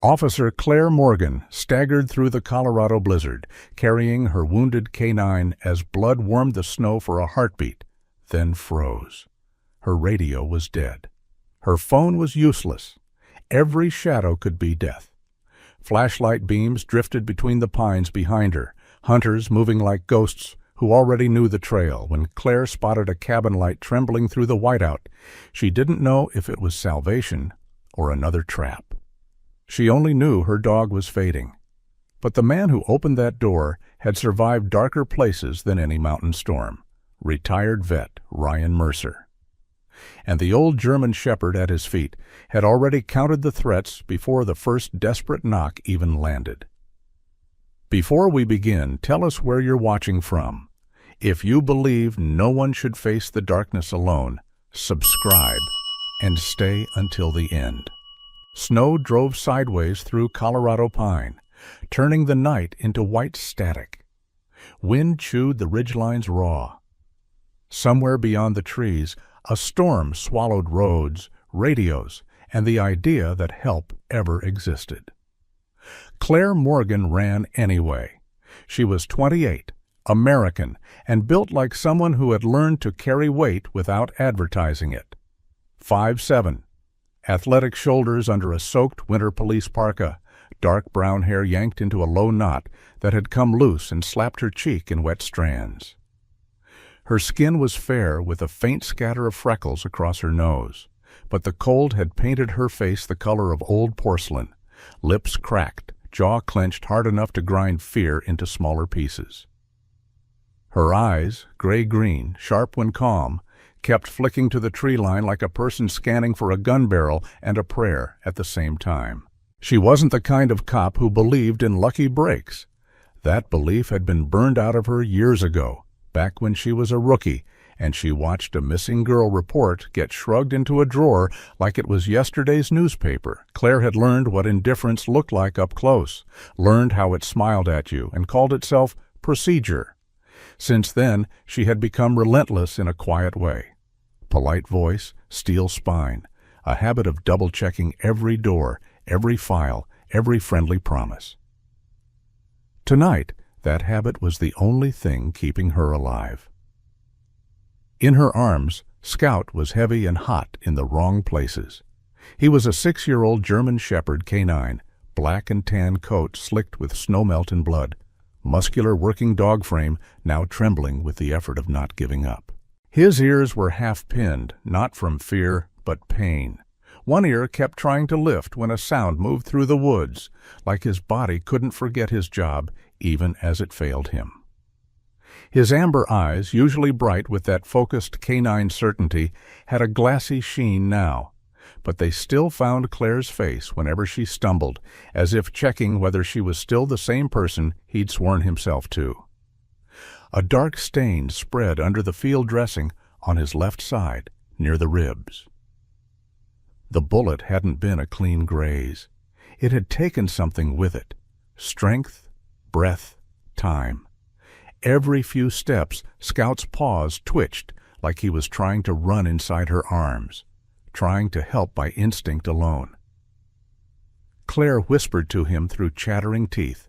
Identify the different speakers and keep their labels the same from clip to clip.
Speaker 1: Officer Claire Morgan staggered through the Colorado blizzard, carrying her wounded canine as blood warmed the snow for a heartbeat, then froze. Her radio was dead. Her phone was useless. Every shadow could be death. Flashlight beams drifted between the pines behind her, hunters moving like ghosts who already knew the trail. When Claire spotted a cabin light trembling through the whiteout, she didn't know if it was salvation or another trap. She only knew her dog was fading. But the man who opened that door had survived darker places than any mountain storm. Retired vet Ryan Mercer. And the old German shepherd at his feet had already counted the threats before the first desperate knock even landed. Before we begin, tell us where you're watching from. If you believe no one should face the darkness alone, subscribe and stay until the end. Snow drove sideways through Colorado pine, turning the night into white static. Wind chewed the ridgelines raw. Somewhere beyond the trees, a storm swallowed roads, radios, and the idea that help ever existed. Claire Morgan ran anyway. She was 28, American, and built like someone who had learned to carry weight without advertising it. 5'7", athletic shoulders under a soaked winter police parka, dark brown hair yanked into a low knot that had come loose and slapped her cheek in wet strands. Her skin was fair with a faint scatter of freckles across her nose, but the cold had painted her face the color of old porcelain, lips cracked, jaw clenched hard enough to grind fear into smaller pieces. Her eyes, gray-green, sharp when calm, kept flicking to the tree line like a person scanning for a gun barrel and a prayer at the same time. She wasn't the kind of cop who believed in lucky breaks. That belief had been burned out of her years ago, back when she was a rookie, and she watched a missing girl report get shrugged into a drawer like it was yesterday's newspaper. Claire had learned what indifference looked like up close, learned how it smiled at you, and called itself procedure. Since then, she had become relentless in a quiet way. Polite voice, steel spine, a habit of double-checking every door, every file, every friendly promise. Tonight, that habit was the only thing keeping her alive. In her arms, Scout was heavy and hot in the wrong places. He was a 6-year-old German shepherd canine, black and tan coat slicked with snowmelt and blood, muscular working dog frame now trembling with the effort of not giving up. His ears were half-pinned, not from fear, but pain. One ear kept trying to lift when a sound moved through the woods, like his body couldn't forget his job, even as it failed him. His amber eyes, usually bright with that focused canine certainty, had a glassy sheen now, but they still found Claire's face whenever she stumbled, as if checking whether she was still the same person he'd sworn himself to. A dark stain spread under the field dressing on his left side, near the ribs. The bullet hadn't been a clean graze. It had taken something with it. Strength, breath, time. Every few steps, Scout's paws twitched like he was trying to run inside her arms, trying to help by instinct alone. Claire whispered to him through chattering teeth,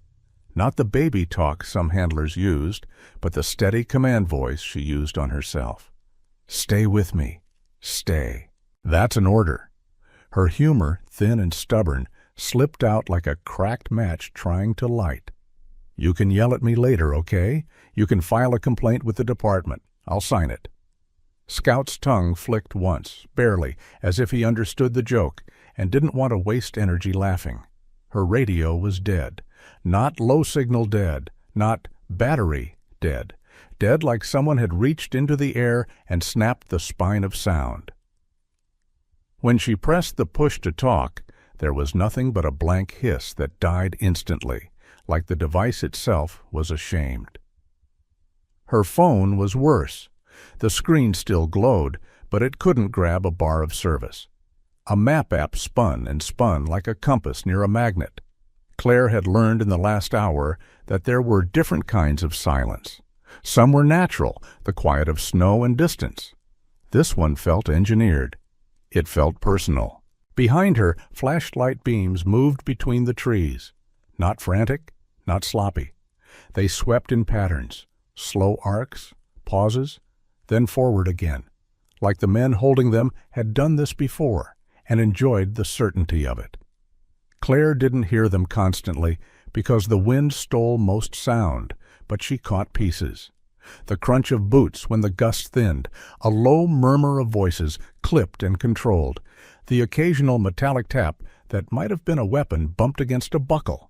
Speaker 1: not the baby talk some handlers used, but the steady command voice she used on herself. Stay with me. Stay. That's an order. Her humor, thin and stubborn, slipped out like a cracked match trying to light. You can yell at me later, okay? You can file a complaint with the department. I'll sign it. Scout's tongue flicked once, barely, as if he understood the joke, and didn't want to waste energy laughing. Her radio was dead. Not low-signal dead, not battery dead. Dead like someone had reached into the air and snapped the spine of sound. When she pressed the push to talk, there was nothing but a blank hiss that died instantly, like the device itself was ashamed. Her phone was worse. The screen still glowed, but it couldn't grab a bar of service. A map app spun and spun like a compass near a magnet. Claire had learned in the last hour that there were different kinds of silence. Some were natural, the quiet of snow and distance. This one felt engineered. It felt personal. Behind her, flashlight beams moved between the trees. Not frantic, not sloppy. They swept in patterns, slow arcs, pauses, then forward again, like the men holding them had done this before and enjoyed the certainty of it. Claire didn't hear them constantly because the wind stole most sound, but she caught pieces. The crunch of boots when the gust thinned, a low murmur of voices clipped and controlled, the occasional metallic tap that might have been a weapon bumped against a buckle.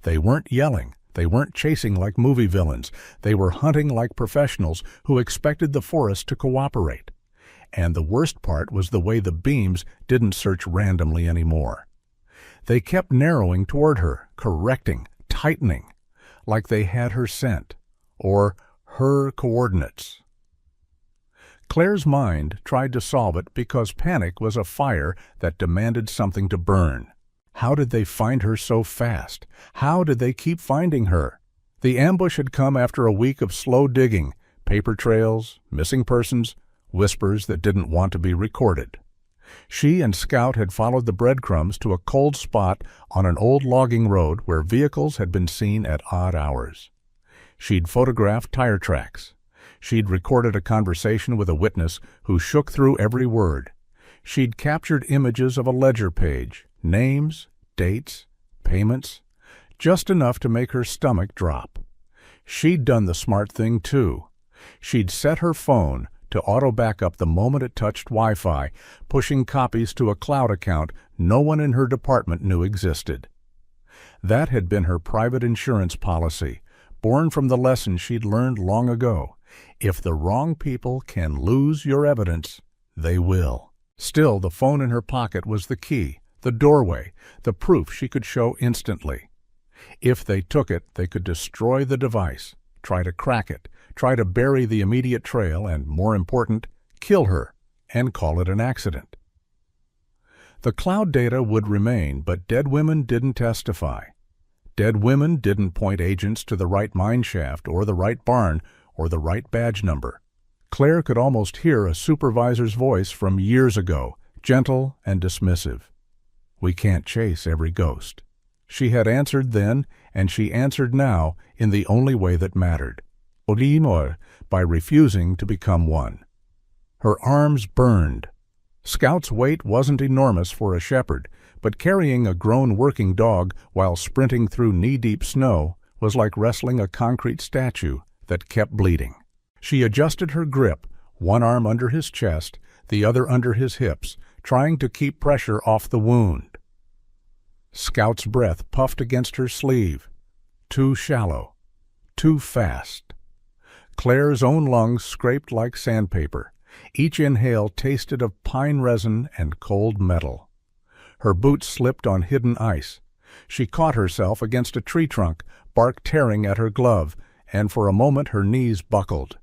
Speaker 1: They weren't yelling. They weren't chasing like movie villains. They were hunting like professionals who expected the forest to cooperate. And the worst part was the way the beams didn't search randomly anymore. They kept narrowing toward her, correcting, tightening, like they had her scent, or her coordinates. Claire's mind tried to solve it because panic was a fire that demanded something to burn. How did they find her so fast? How did they keep finding her? The ambush had come after a week of slow digging, paper trails, missing persons, whispers that didn't want to be recorded. She and Scout had followed the breadcrumbs to a cold spot on an old logging road where vehicles had been seen at odd hours. She'd photographed tire tracks. She'd recorded a conversation with a witness who shook through every word. She'd captured images of a ledger page, names, dates, payments, just enough to make her stomach drop. She'd done the smart thing, too. She'd set her phone to auto-backup the moment it touched Wi-Fi, pushing copies to a cloud account no one in her department knew existed. That had been her private insurance policy, born from the lesson she'd learned long ago. If the wrong people can lose your evidence, they will. Still, the phone in her pocket was the key, the doorway, the proof she could show instantly. If they took it, they could destroy the device, try to crack it, try to bury the immediate trail, and, more important, kill her, and call it an accident. The cloud data would remain, but dead women didn't testify. Dead women didn't point agents to the right mine shaft or the right barn or the right badge number. Claire could almost hear a supervisor's voice from years ago, gentle and dismissive. "We can't chase every ghost." She had answered then, and she answered now in the only way that mattered. By refusing to become one. Her arms burned. Scout's weight wasn't enormous for a shepherd, but carrying a grown working dog while sprinting through knee-deep snow was like wrestling a concrete statue that kept bleeding. She adjusted her grip, one arm under his chest, the other under his hips, trying to keep pressure off the wound. Scout's breath puffed against her sleeve. Too shallow. Too fast. Claire's own lungs scraped like sandpaper. Each inhale tasted of pine resin and cold metal. Her boots slipped on hidden ice. She caught herself against a tree trunk, bark tearing at her glove, and for a moment her knees buckled.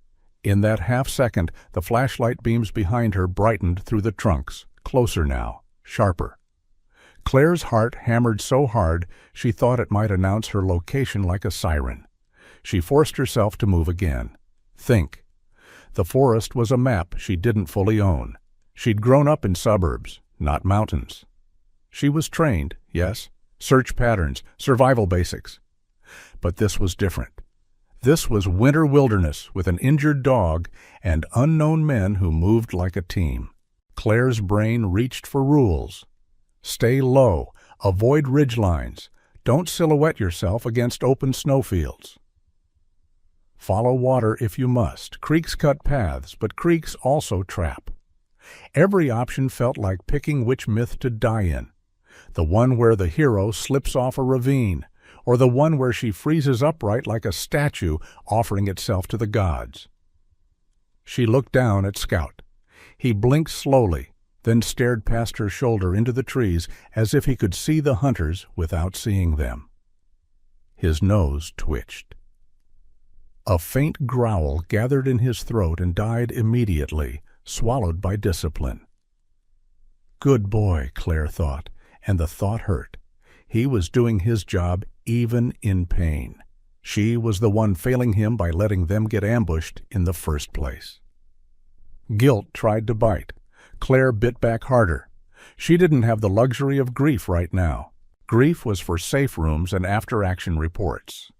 Speaker 1: In that half-second, the flashlight beams behind her brightened through the trunks, closer now, sharper. Claire's heart hammered so hard she thought it might announce her location like a siren. She forced herself to move again. Think. The forest was a map she didn't fully own. She'd grown up in suburbs, not mountains. She was trained, yes, search patterns, survival basics. But this was different. This was winter wilderness with an injured dog and unknown men who moved like a team. Claire's brain reached for rules. Stay low, avoid ridgelines, don't silhouette yourself against open snowfields. Follow water if you must. Creeks cut paths, but creeks also trap. Every option felt like picking which myth to die in. The one where the hero slips off a ravine, or the one where she freezes upright like a statue offering itself to the gods. She looked down at Scout. He blinked slowly, then stared past her shoulder into the trees as if he could see the hunters without seeing them. His nose twitched. A faint growl gathered in his throat and died immediately, swallowed by discipline. Good boy, Claire thought, and the thought hurt. He was doing his job even in pain. She was the one failing him by letting them get ambushed in the first place. Guilt tried to bite. Claire bit back harder. She didn't have the luxury of grief right now. Grief was for safe rooms and after-action reports.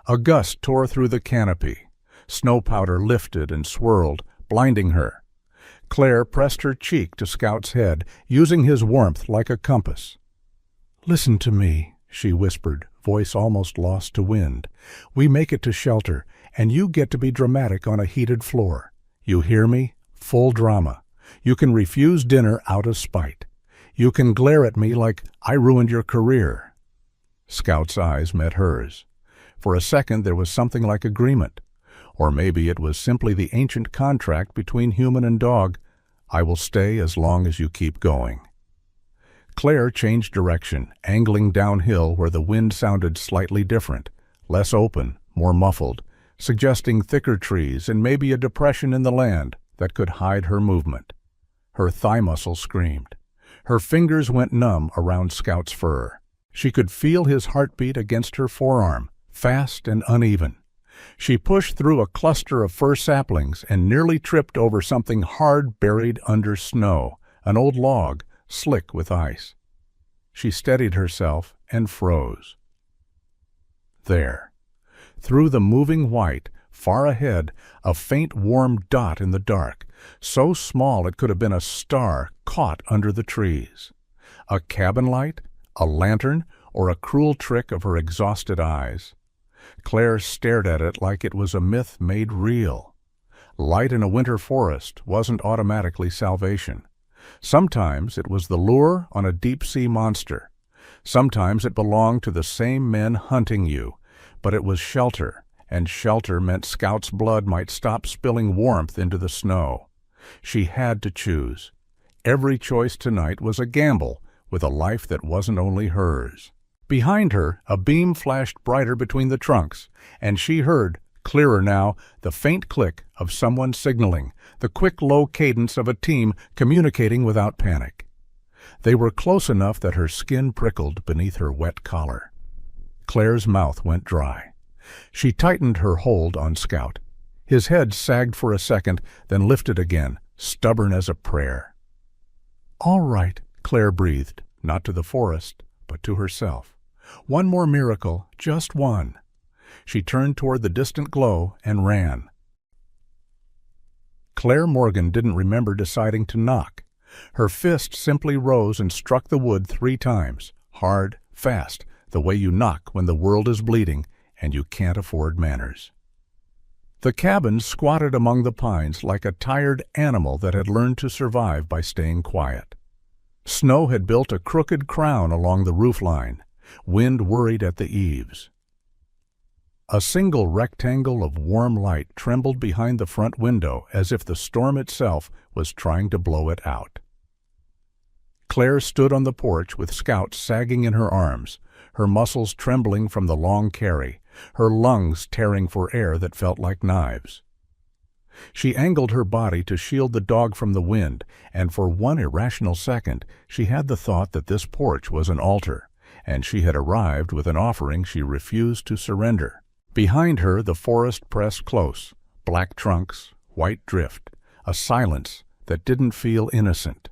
Speaker 1: A gust tore through the canopy. Snow powder lifted and swirled, blinding her. Claire pressed her cheek to Scout's head, using his warmth like a compass. "Listen to me," she whispered, voice almost lost to wind. "We make it to shelter, and you get to be dramatic on a heated floor. You hear me? Full drama. You can refuse dinner out of spite. You can glare at me like I ruined your career." Scout's eyes met hers. For a second there was something like agreement. Or maybe it was simply the ancient contract between human and dog. I will stay as long as you keep going. Claire changed direction, angling downhill where the wind sounded slightly different, less open, more muffled, suggesting thicker trees and maybe a depression in the land that could hide her movement. Her thigh muscle screamed. Her fingers went numb around Scout's fur. She could feel his heartbeat against her forearm, fast and uneven. She pushed through a cluster of fir saplings and nearly tripped over something hard buried under snow, an old log, slick with ice. She steadied herself and froze. There, through the moving white, far ahead, a faint warm dot in the dark, so small it could have been a star caught under the trees. A cabin light, a lantern, or a cruel trick of her exhausted eyes. Claire stared at it like it was a myth made real. Light in a winter forest wasn't automatically salvation. Sometimes it was the lure on a deep-sea monster. Sometimes it belonged to the same men hunting you, but it was shelter, and shelter meant Scout's blood might stop spilling warmth into the snow. She had to choose. Every choice tonight was a gamble with a life that wasn't only hers. Behind her, a beam flashed brighter between the trunks, and she heard, clearer now, the faint click of someone signaling, the quick low cadence of a team communicating without panic. They were close enough that her skin prickled beneath her wet collar. Claire's mouth went dry. She tightened her hold on Scout. His head sagged for a second, then lifted again, stubborn as a prayer. "All right," Claire breathed, not to the forest, but to herself. One more miracle, just one. She turned toward the distant glow and ran. Claire Morgan didn't remember deciding to knock. Her fist simply rose and struck the wood 3 times, hard, fast, the way you knock when the world is bleeding and you can't afford manners. The cabin squatted among the pines like a tired animal that had learned to survive by staying quiet. Snow had built a crooked crown along the roofline. Wind worried at the eaves. A single rectangle of warm light trembled behind the front window as if the storm itself was trying to blow it out. Claire stood on the porch with Scout sagging in her arms, her muscles trembling from the long carry, her lungs tearing for air that felt like knives. She angled her body to shield the dog from the wind, and for one irrational second she had the thought that this porch was an altar, and she had arrived with an offering she refused to surrender. Behind her the forest pressed close, black trunks, white drift, a silence that didn't feel innocent.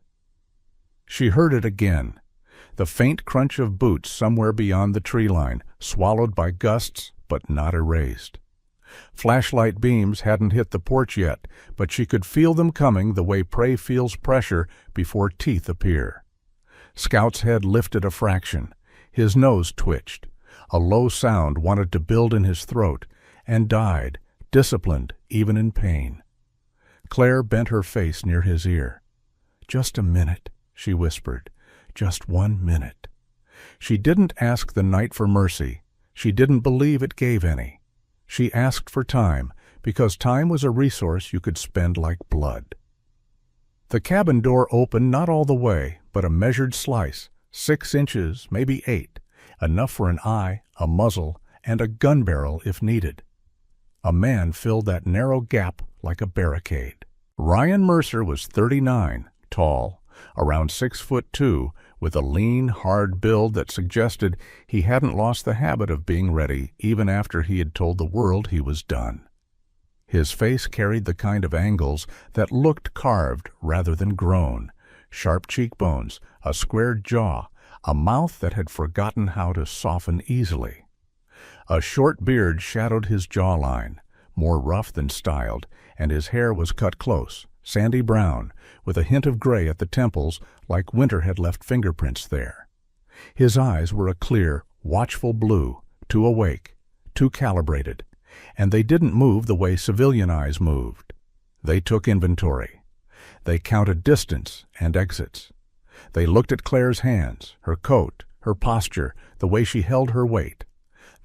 Speaker 1: She heard it again, the faint crunch of boots somewhere beyond the tree line, swallowed by gusts but not erased. Flashlight beams hadn't hit the porch yet, but she could feel them coming the way prey feels pressure before teeth appear. Scout's head lifted a fraction. His nose twitched. A low sound wanted to build in his throat, and died, disciplined even in pain. Claire bent her face near his ear. "Just a minute," she whispered. "Just 1 minute." She didn't ask the night for mercy. She didn't believe it gave any. She asked for time, because time was a resource you could spend like blood. The cabin door opened not all the way, but a measured slice, 6 inches, maybe 8, enough for an eye, a muzzle, and a gun barrel if needed. A man filled that narrow gap like a barricade. Ryan Mercer was 39, tall, around 6'2", with a lean, hard build that suggested he hadn't lost the habit of being ready even after he had told the world he was done. His face carried the kind of angles that looked carved rather than grown, sharp cheekbones, a squared jaw, a mouth that had forgotten how to soften easily. A short beard shadowed his jawline, more rough than styled, and his hair was cut close, sandy brown, with a hint of gray at the temples, like winter had left fingerprints there. His eyes were a clear, watchful blue, too awake, too calibrated, and they didn't move the way civilian eyes moved. They took inventory. They counted distance and exits. They looked at Claire's hands, her coat, her posture, the way she held her weight,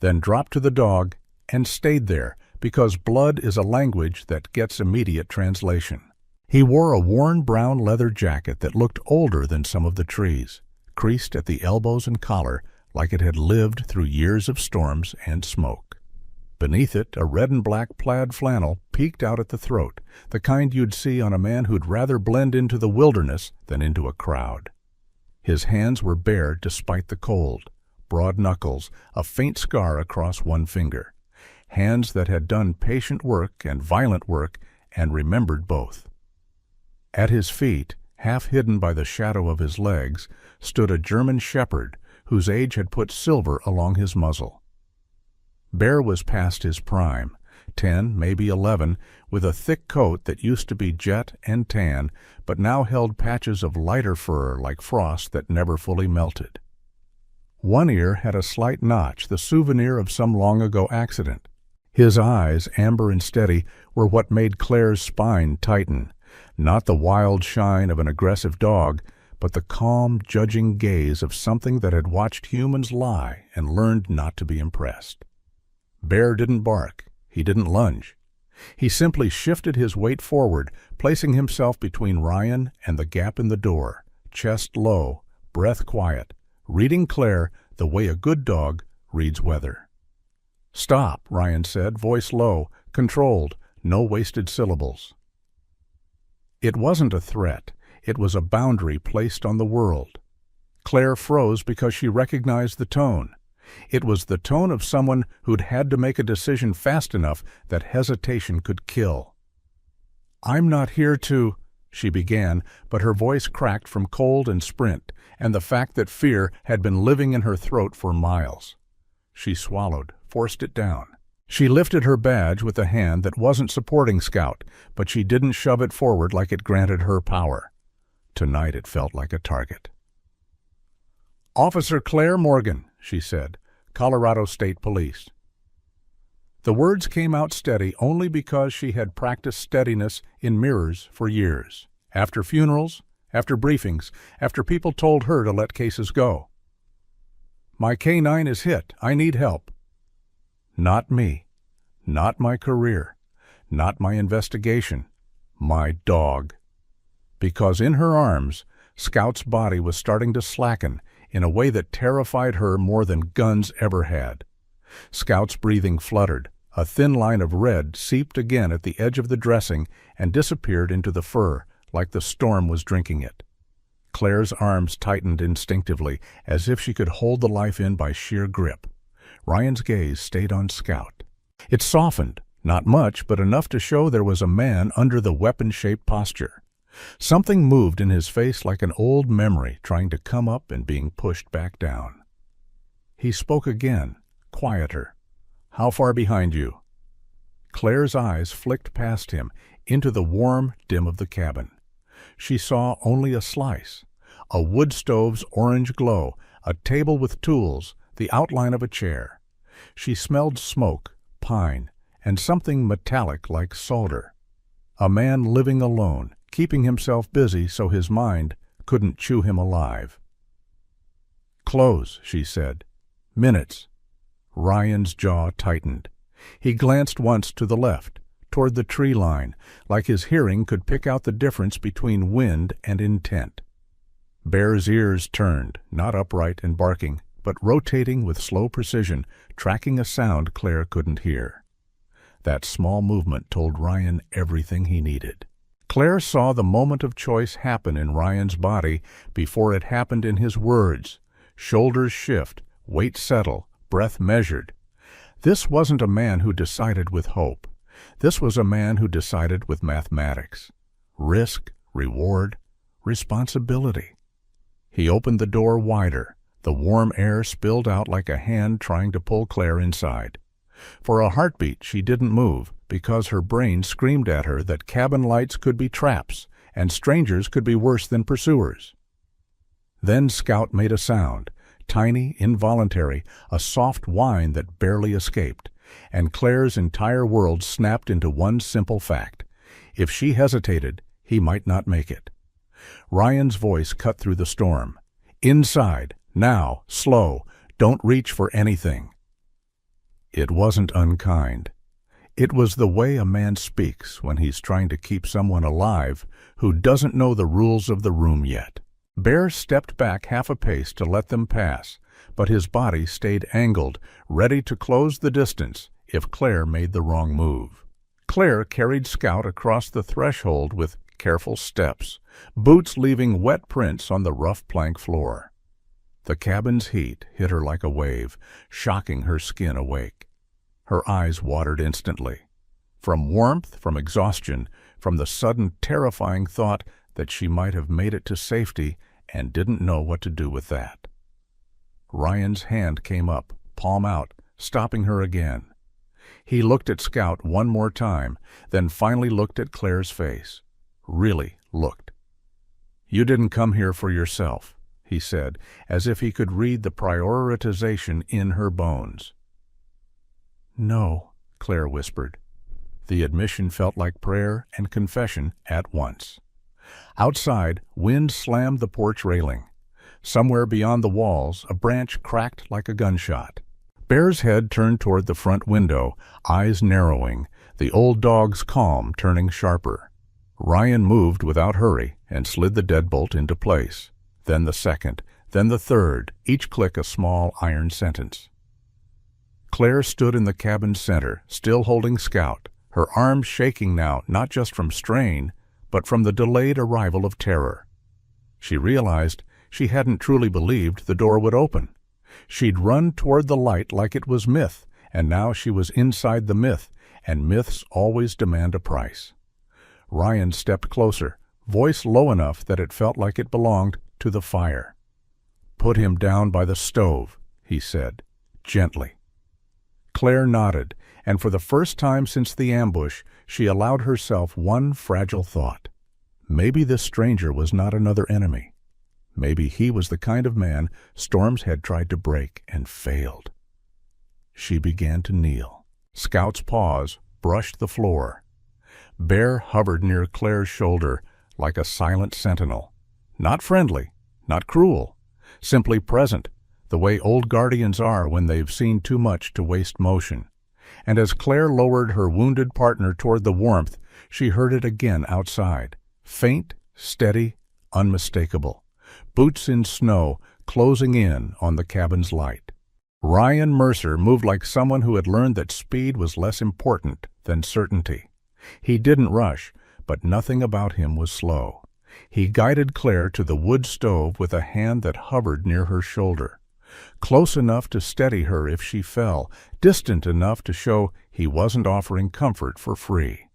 Speaker 1: then dropped to the dog and stayed there, because blood is a language that gets immediate translation. He wore a worn brown leather jacket that looked older than some of the trees, creased at the elbows and collar like it had lived through years of storms and smoke. Beneath it, a red and black plaid flannel peeked out at the throat, the kind you'd see on a man who'd rather blend into the wilderness than into a crowd. His hands were bare despite the cold, broad knuckles, a faint scar across one finger. Hands that had done patient work and violent work and remembered both. At his feet, half hidden by the shadow of his legs, stood a German shepherd whose age had put silver along his muzzle. Bear was past his prime, 10, maybe 11, with a thick coat that used to be jet and tan, but now held patches of lighter fur like frost that never fully melted. One ear had a slight notch, the souvenir of some long-ago accident. His eyes, amber and steady, were what made Claire's spine tighten, not the wild shine of an aggressive dog, but the calm, judging gaze of something that had watched humans lie and learned not to be impressed. Bear didn't bark. He didn't lunge. He simply shifted his weight forward, placing himself between Ryan and the gap in the door, chest low, breath quiet, reading Claire the way a good dog reads weather. "Stop," Ryan said, voice low, controlled, no wasted syllables. It wasn't a threat. It was a boundary placed on the world. Claire froze because she recognized the tone. It was the tone of someone who'd had to make a decision fast enough that hesitation could kill. "I'm not here to," she began, but her voice cracked from cold and sprint, and the fact that fear had been living in her throat for miles. She swallowed, forced it down. She lifted her badge with a hand that wasn't supporting Scout, but she didn't shove it forward like it granted her power. Tonight it felt like a target. "Officer Claire Morgan," she said, "Colorado State Police." The words came out steady only because she had practiced steadiness in mirrors for years, after funerals, after briefings, after people told her to let cases go. "My K9 is hit. I need help." Not me. Not my career. Not my investigation. My dog. Because in her arms, Scout's body was starting to slacken in a way that terrified her more than guns ever had. Scout's breathing fluttered. A thin line of red seeped again at the edge of the dressing and disappeared into the fur, like the storm was drinking it. Claire's arms tightened instinctively, as if she could hold the life in by sheer grip. Ryan's gaze stayed on Scout. It softened, not much, but enough to show there was a man under the weapon-shaped posture. Something moved in his face like an old memory trying to come up and being pushed back down. He spoke again, quieter. "How far behind you?" Claire's eyes flicked past him, into the warm dim of the cabin. She saw only a slice, a wood stove's orange glow, a table with tools, the outline of a chair. She smelled smoke, pine, and something metallic like solder. A man living alone, keeping himself busy so his mind couldn't chew him alive. "Close," she said. "Minutes." Ryan's jaw tightened. He glanced once to the left, toward the tree line, like his hearing could pick out the difference between wind and intent. Bear's ears turned, not upright and barking, but rotating with slow precision, tracking a sound Claire couldn't hear. That small movement told Ryan everything he needed. Claire saw the moment of choice happen in Ryan's body before it happened in his words. Shoulders shift, weight settle, breath measured. This wasn't a man who decided with hope. This was a man who decided with mathematics. Risk, reward, responsibility. He opened the door wider. The warm air spilled out like a hand trying to pull Claire inside. For a heartbeat, she didn't move because her brain screamed at her that cabin lights could be traps and strangers could be worse than pursuers. Then Scout made a sound, tiny, involuntary, a soft whine that barely escaped, and Claire's entire world snapped into one simple fact. If she hesitated, he might not make it. Ryan's voice cut through the storm. "Inside, now, slow, don't reach for anything." It wasn't unkind. It was the way a man speaks when he's trying to keep someone alive who doesn't know the rules of the room yet. Bear stepped back half a pace to let them pass, but his body stayed angled, ready to close the distance if Claire made the wrong move. Claire carried Scout across the threshold with careful steps, boots leaving wet prints on the rough plank floor. The cabin's heat hit her like a wave, shocking her skin awake. Her eyes watered instantly. From warmth, from exhaustion, from the sudden terrifying thought that she might have made it to safety and didn't know what to do with that. Ryan's hand came up, palm out, stopping her again. He looked at Scout one more time, then finally looked at Claire's face. Really looked. "You didn't come here for yourself," he said, as if he could read the prioritization in her bones. "No," Claire whispered. The admission felt like prayer and confession at once. Outside, wind slammed the porch railing. Somewhere beyond the walls, a branch cracked like a gunshot. Bear's head turned toward the front window, eyes narrowing, the old dog's calm turning sharper. Ryan moved without hurry and slid the deadbolt into place. Then the second, then the third, each click a small iron sentence. Claire stood in the cabin's center, still holding Scout, her arms shaking now not just from strain, but from the delayed arrival of terror. She realized she hadn't truly believed the door would open. She'd run toward the light like it was myth, and now she was inside the myth, and myths always demand a price. Ryan stepped closer, voice low enough that it felt like it belonged to the fire. "Put him down by the stove," he said, gently. Claire nodded, and for the first time since the ambush, she allowed herself one fragile thought. Maybe this stranger was not another enemy. Maybe he was the kind of man Storms had tried to break and failed. She began to kneel. Scout's paws brushed the floor. Bear hovered near Claire's shoulder like a silent sentinel. Not friendly, not cruel, simply present, the way old guardians are when they've seen too much to waste motion. And as Claire lowered her wounded partner toward the warmth, she heard it again outside. Faint, steady, unmistakable. Boots in snow closing in on the cabin's light. Ryan Mercer moved like someone who had learned that speed was less important than certainty. He didn't rush, but nothing about him was slow. He guided Claire to the wood stove with a hand that hovered near her shoulder. Close enough to steady her if she fell, distant enough to show he wasn't offering comfort for free.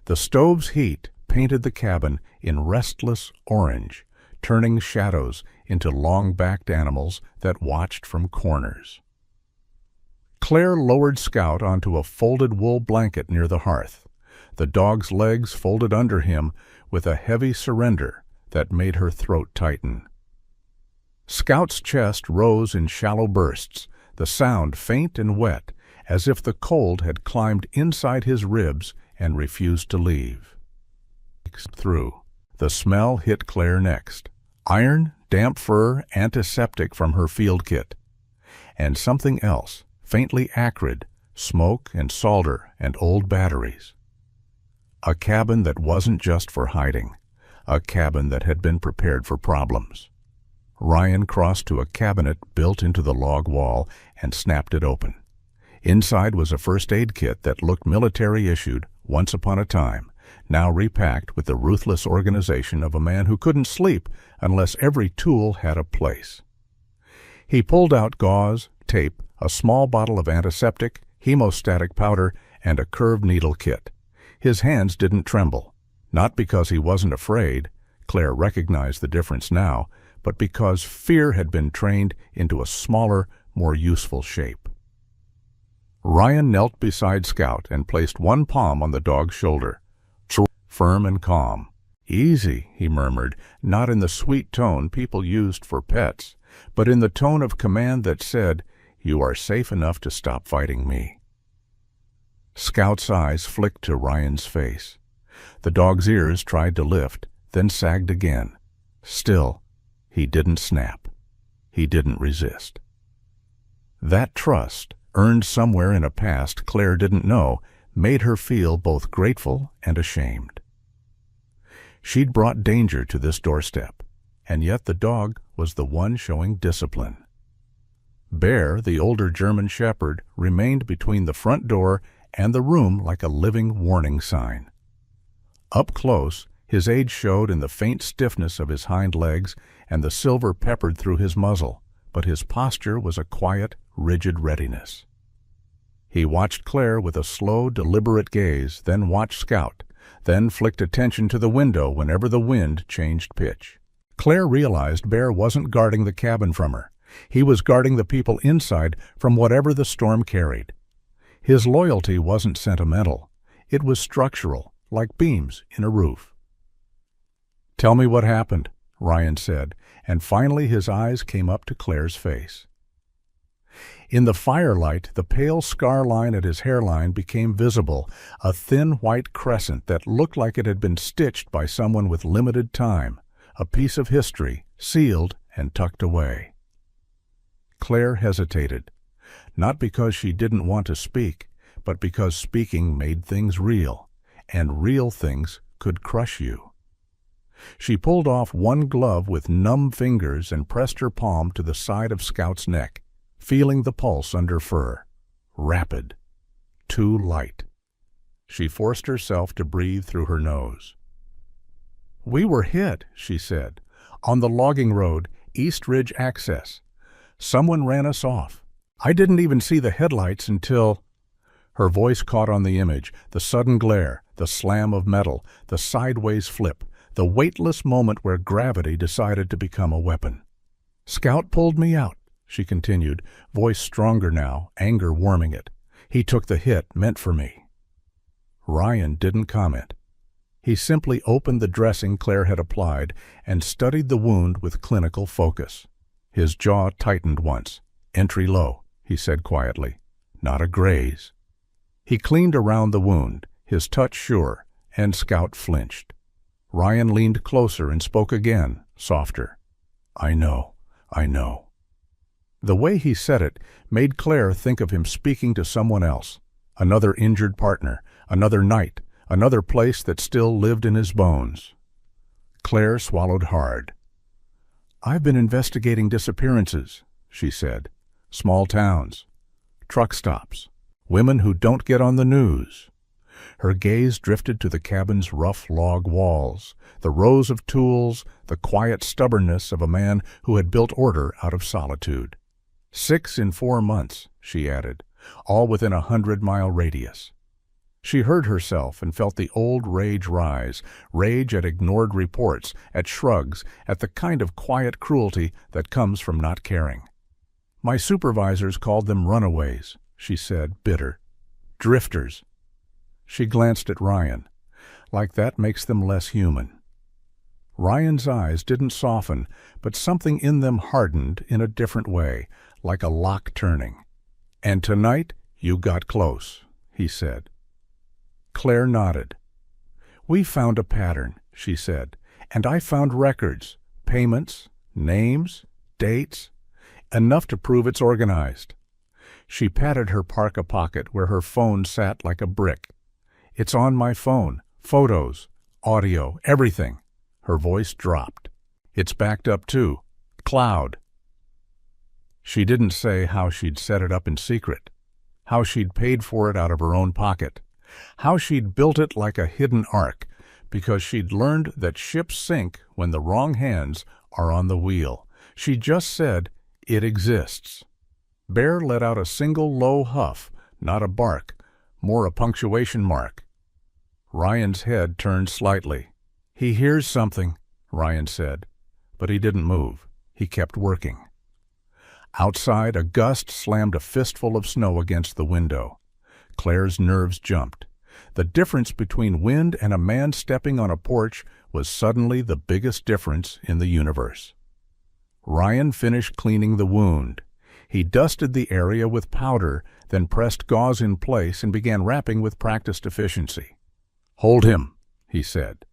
Speaker 1: The stove's heat painted the cabin in restless orange, turning shadows into long-backed animals that watched from corners. Claire lowered Scout onto a folded wool blanket near the hearth. The dog's legs folded under him with a heavy surrender that made her throat tighten. Scout's chest rose in shallow bursts, the sound faint and wet, as if the cold had climbed inside his ribs and refused to leave. Through. The smell hit Claire next. Iron, damp fur, antiseptic from her field kit. And something else, faintly acrid, smoke and solder and old batteries. A cabin that wasn't just for hiding. A cabin that had been prepared for problems. Ryan crossed to a cabinet built into the log wall and snapped it open. Inside was a first aid kit that looked military issued once upon a time, now repacked with the ruthless organization of a man who couldn't sleep unless every tool had a place. He pulled out gauze, tape, a small bottle of antiseptic, hemostatic powder, and a curved needle kit. His hands didn't tremble, not because he wasn't afraid. Claire recognized the difference now, but because fear had been trained into a smaller, more useful shape. Ryan knelt beside Scout and placed one palm on the dog's shoulder, firm and calm. "Easy," he murmured, not in the sweet tone people used for pets, but in the tone of command that said, "You are safe enough to stop fighting me." Scout's eyes flicked to Ryan's face. The dog's ears tried to lift, then sagged again. Still, he didn't snap. He didn't resist. That trust, earned somewhere in a past Claire didn't know, made her feel both grateful and ashamed. She'd brought danger to this doorstep, and yet the dog was the one showing discipline. Bear, the older German shepherd, remained between the front door and the room like a living warning sign. Up close, his age showed in the faint stiffness of his hind legs and the silver peppered through his muzzle, but his posture was a quiet, rigid readiness. He watched Claire with a slow, deliberate gaze, then watched Scout, then flicked attention to the window whenever the wind changed pitch. Claire realized Bear wasn't guarding the cabin from her. He was guarding the people inside from whatever the storm carried. His loyalty wasn't sentimental. It was structural, like beams in a roof. "Tell me what happened," Ryan said, and finally his eyes came up to Claire's face. In the firelight, the pale scar line at his hairline became visible, a thin white crescent that looked like it had been stitched by someone with limited time, a piece of history, sealed and tucked away. Claire hesitated, not because she didn't want to speak, but because speaking made things real, and real things could crush you. She pulled off one glove with numb fingers and pressed her palm to the side of Scout's neck, feeling the pulse under fur. Rapid. Too light. She forced herself to breathe through her nose. "We were hit," she said, "on the logging road, East Ridge Access. Someone ran us off. I didn't even see the headlights until—" Her voice caught on the image, the sudden glare, the slam of metal, the sideways flip, the weightless moment where gravity decided to become a weapon. "Scout pulled me out," she continued, voice stronger now, anger warming it. "He took the hit meant for me." Ryan didn't comment. He simply opened the dressing Claire had applied and studied the wound with clinical focus. His jaw tightened once. "Entry low," he said quietly. "Not a graze." He cleaned around the wound, his touch sure, and Scout flinched. Ryan leaned closer and spoke again, softer. I know. The way he said it made Claire think of him speaking to someone else, another injured partner, another night, another place that still lived in his bones. Claire swallowed hard. "I've been investigating disappearances," she said. "Small towns, truck stops, women who don't get on the news." Her gaze drifted to the cabin's rough log walls, the rows of tools, the quiet stubbornness of a man who had built order out of solitude. 6 in 4 months, she added, all within a 100-mile radius. She heard herself and felt the old rage rise, rage at ignored reports, at shrugs, at the kind of quiet cruelty that comes from not caring. "My supervisors called them runaways," she said, bitter. "Drifters." She glanced at Ryan. "Like that makes them less human." Ryan's eyes didn't soften, but something in them hardened in a different way, like a lock turning. "And tonight you got close," he said. Claire nodded. "We found a pattern," she said, "and I found records, payments, names, dates, enough to prove it's organized." She patted her parka pocket where her phone sat like a brick. "It's on my phone, photos, audio, everything." Her voice dropped. "It's backed up too. Cloud." She didn't say how she'd set it up in secret, how she'd paid for it out of her own pocket, how she'd built it like a hidden ark, because she'd learned that ships sink when the wrong hands are on the wheel. She just said, "It exists." Bear let out a single low huff, not a bark, more a punctuation mark. Ryan's head turned slightly. "He hears something," Ryan said, but he didn't move. He kept working. Outside, a gust slammed a fistful of snow against the window. Claire's nerves jumped. The difference between wind and a man stepping on a porch was suddenly the biggest difference in the universe. Ryan finished cleaning the wound. He dusted the area with powder, then pressed gauze in place and began wrapping with practiced efficiency. "Hold him," he said.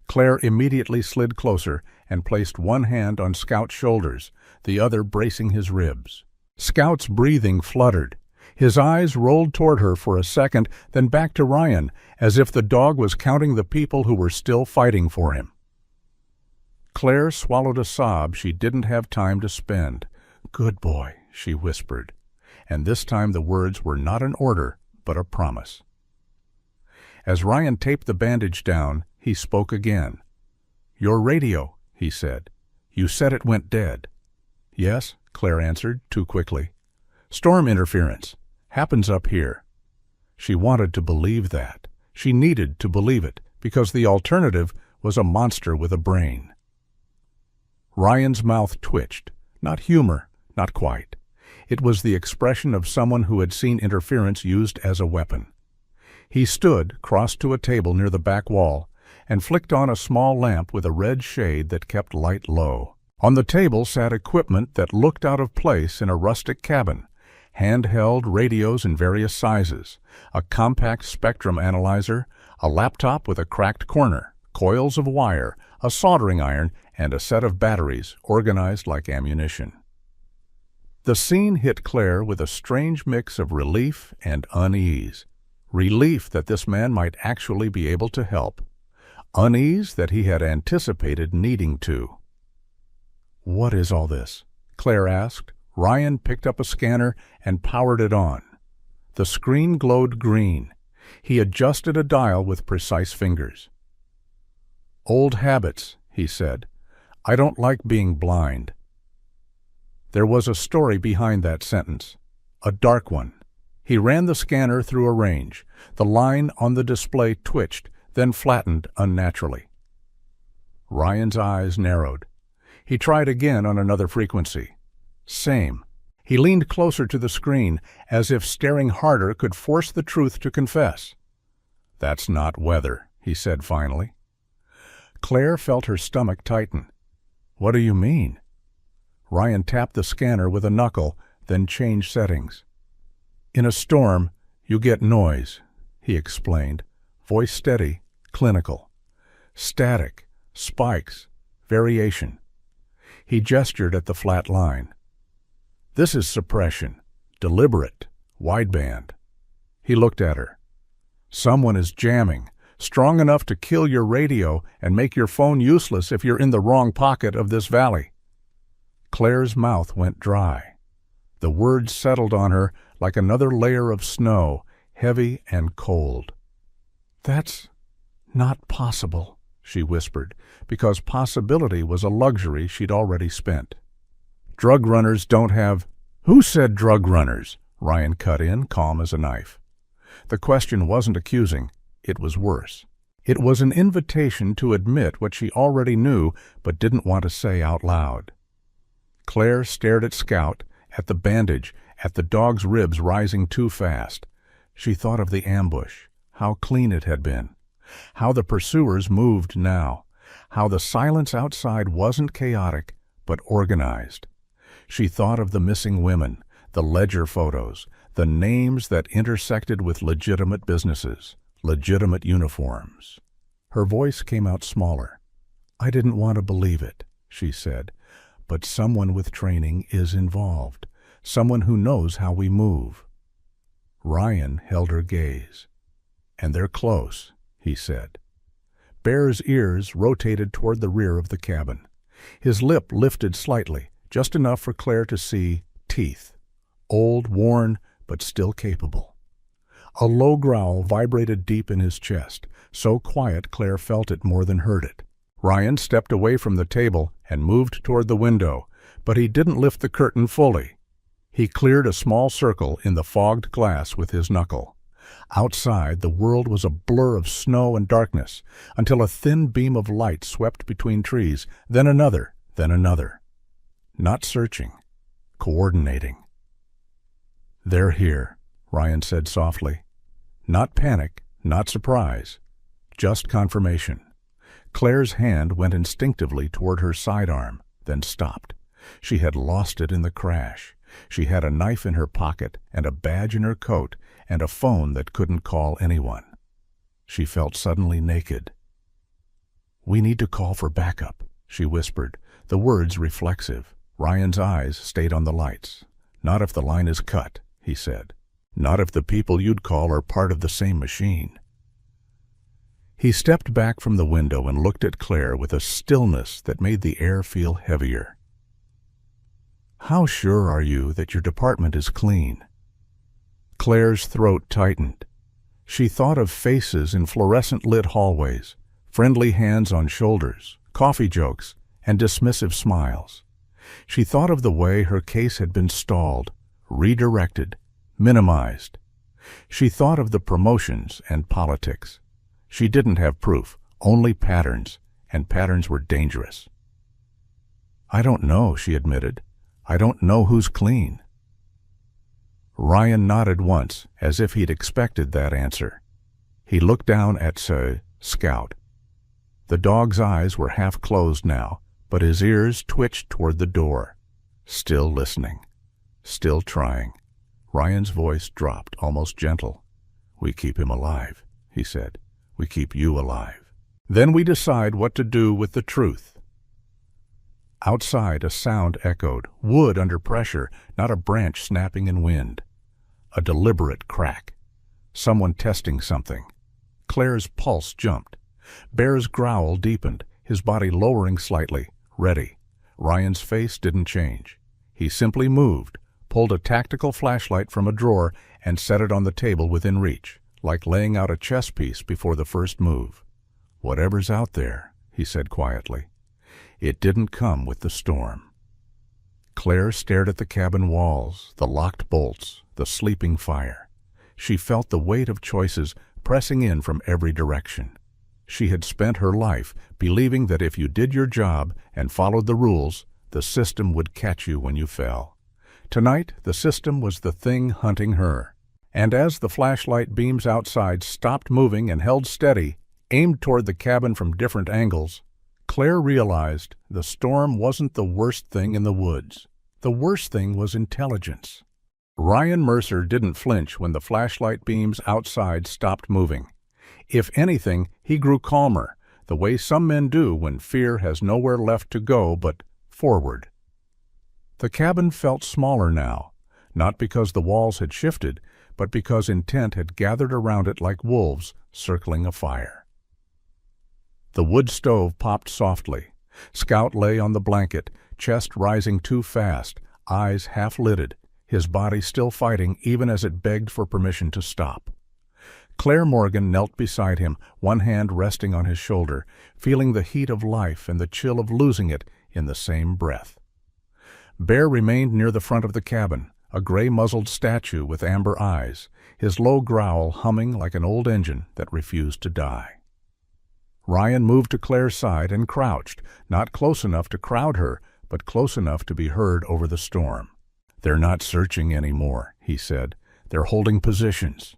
Speaker 1: Claire immediately slid closer and placed one hand on Scout's shoulders, the other bracing his ribs. Scout's breathing fluttered. His eyes rolled toward her for a second, then back to Ryan, as if the dog was counting the people who were still fighting for him. Claire swallowed a sob she didn't have time to spend. "Good boy," she whispered, and this time the words were not an order, but a promise. As Ryan taped the bandage down, he spoke again. "Your radio," he said. "You said it went dead." "Yes," Claire answered, too quickly. "Storm interference. Happens up here." She wanted to believe that. She needed to believe it, because the alternative was a monster with a brain. Ryan's mouth twitched. Not humor, not quite. It was the expression of someone who had seen interference used as a weapon. He stood, crossed to a table near the back wall, and flicked on a small lamp with a red shade that kept light low. On the table sat equipment that looked out of place in a rustic cabin. Handheld radios in various sizes, a compact spectrum analyzer, a laptop with a cracked corner, coils of wire, a soldering iron, and a set of batteries organized like ammunition. The scene hit Claire with a strange mix of relief and unease. Relief that this man might actually be able to help. Unease that he had anticipated needing to. "What is all this?" Claire asked. Ryan picked up a scanner and powered it on. The screen glowed green. He adjusted a dial with precise fingers. "Old habits," he said. "I don't like being blind." There was a story behind that sentence, a dark one. He ran the scanner through a range. The line on the display twitched, then flattened unnaturally. Ryan's eyes narrowed. He tried again on another frequency. Same. He leaned closer to the screen, as if staring harder could force the truth to confess. "That's not weather," he said finally. Claire felt her stomach tighten. "What do you mean?" Ryan tapped the scanner with a knuckle, then changed settings. "In a storm, you get noise," he explained, voice steady, clinical. "Static, spikes, variation." He gestured at the flat line. "This is suppression, deliberate, wideband." He looked at her. "Someone is jamming, strong enough to kill your radio and make your phone useless if you're in the wrong pocket of this valley." Claire's mouth went dry. The words settled on her like another layer of snow, heavy and cold. "That's not possible," she whispered, because possibility was a luxury she'd already spent. "Drug runners don't have—" "Who said drug runners?" Ryan cut in, calm as a knife. The question wasn't accusing, it was worse. It was an invitation to admit what she already knew but didn't want to say out loud. Claire stared at Scout, at the bandage, at the dog's ribs rising too fast. She thought of the ambush, how clean it had been, how the pursuers moved now, how the silence outside wasn't chaotic but organized. She thought of the missing women, the ledger photos, the names that intersected with legitimate businesses, legitimate uniforms. Her voice came out smaller. "I didn't want to believe it," she said, "but someone with training is involved, someone who knows how we move." Ryan held her gaze. "And they're close," he said. Bear's ears rotated toward the rear of the cabin. His lip lifted slightly, just enough for Claire to see teeth. Old, worn, but still capable. A low growl vibrated deep in his chest, so quiet Claire felt it more than heard it. Ryan stepped away from the table and moved toward the window, but he didn't lift the curtain fully. He cleared a small circle in the fogged glass with his knuckle. Outside, the world was a blur of snow and darkness, until a thin beam of light swept between trees, then another, then another. Not searching, coordinating. "They're here," Ryan said softly. Not panic, not surprise, just confirmation. Claire's hand went instinctively toward her sidearm, then stopped. She had lost it in the crash. She had a knife in her pocket and a badge in her coat and a phone that couldn't call anyone. She felt suddenly naked. "We need to call for backup," she whispered, the words reflexive. Ryan's eyes stayed on the lights. "Not if the line is cut," he said. "Not if the people you'd call are part of the same machine." He stepped back from the window and looked at Claire with a stillness that made the air feel heavier. "How sure are you that your department is clean?" Claire's throat tightened. She thought of faces in fluorescent-lit hallways, friendly hands on shoulders, coffee jokes, and dismissive smiles. She thought of the way her case had been stalled, redirected, minimized. She thought of the promotions and politics. She didn't have proof, only patterns, and patterns were dangerous. "I don't know," she admitted. "I don't know who's clean." Ryan nodded once, as if he'd expected that answer. He looked down at Scout. The dog's eyes were half closed now, but his ears twitched toward the door. Still listening. Still trying. Ryan's voice dropped, almost gentle. "We keep him alive," he said. "We keep you alive. Then we decide what to do with the truth." Outside, a sound echoed, wood under pressure, not a branch snapping in wind. A deliberate crack. Someone testing something. Claire's pulse jumped. Bear's growl deepened, his body lowering slightly, ready. Ryan's face didn't change. He simply moved, pulled a tactical flashlight from a drawer, and set it on the table within reach, like laying out a chess piece before the first move. "Whatever's out there," he said quietly. It didn't come with the storm. Claire stared at the cabin walls, the locked bolts, the sleeping fire. She felt the weight of choices pressing in from every direction. She had spent her life believing that if you did your job and followed the rules, the system would catch you when you fell. Tonight, the system was the thing hunting her. And as the flashlight beams outside stopped moving and held steady, aimed toward the cabin from different angles, Claire realized the storm wasn't the worst thing in the woods. The worst thing was intelligence. Ryan Mercer didn't flinch when the flashlight beams outside stopped moving. If anything, he grew calmer, the way some men do when fear has nowhere left to go but forward. The cabin felt smaller now, not because the walls had shifted, but because intent had gathered around it like wolves circling a fire. The wood stove popped softly. Scout lay on the blanket, chest rising too fast, eyes half-lidded, his body still fighting even as it begged for permission to stop. Claire Morgan knelt beside him, one hand resting on his shoulder, feeling the heat of life and the chill of losing it in the same breath. Bear remained near the front of the cabin, a gray-muzzled statue with amber eyes, his low growl humming like an old engine that refused to die. Ryan moved to Claire's side and crouched, not close enough to crowd her, but close enough to be heard over the storm. "They're not searching anymore," he said. "They're holding positions."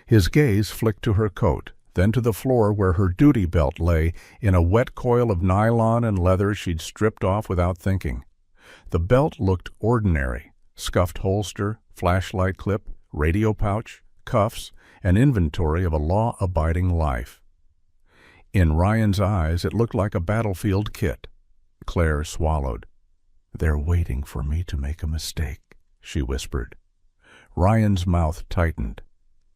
Speaker 1: His gaze flicked to her coat, then to the floor where her duty belt lay in a wet coil of nylon and leather she'd stripped off without thinking. The belt looked ordinary. Scuffed holster, flashlight clip, radio pouch, cuffs, an inventory of a law-abiding life. In Ryan's eyes, it looked like a battlefield kit. Claire swallowed. "They're waiting for me to make a mistake," she whispered. Ryan's mouth tightened.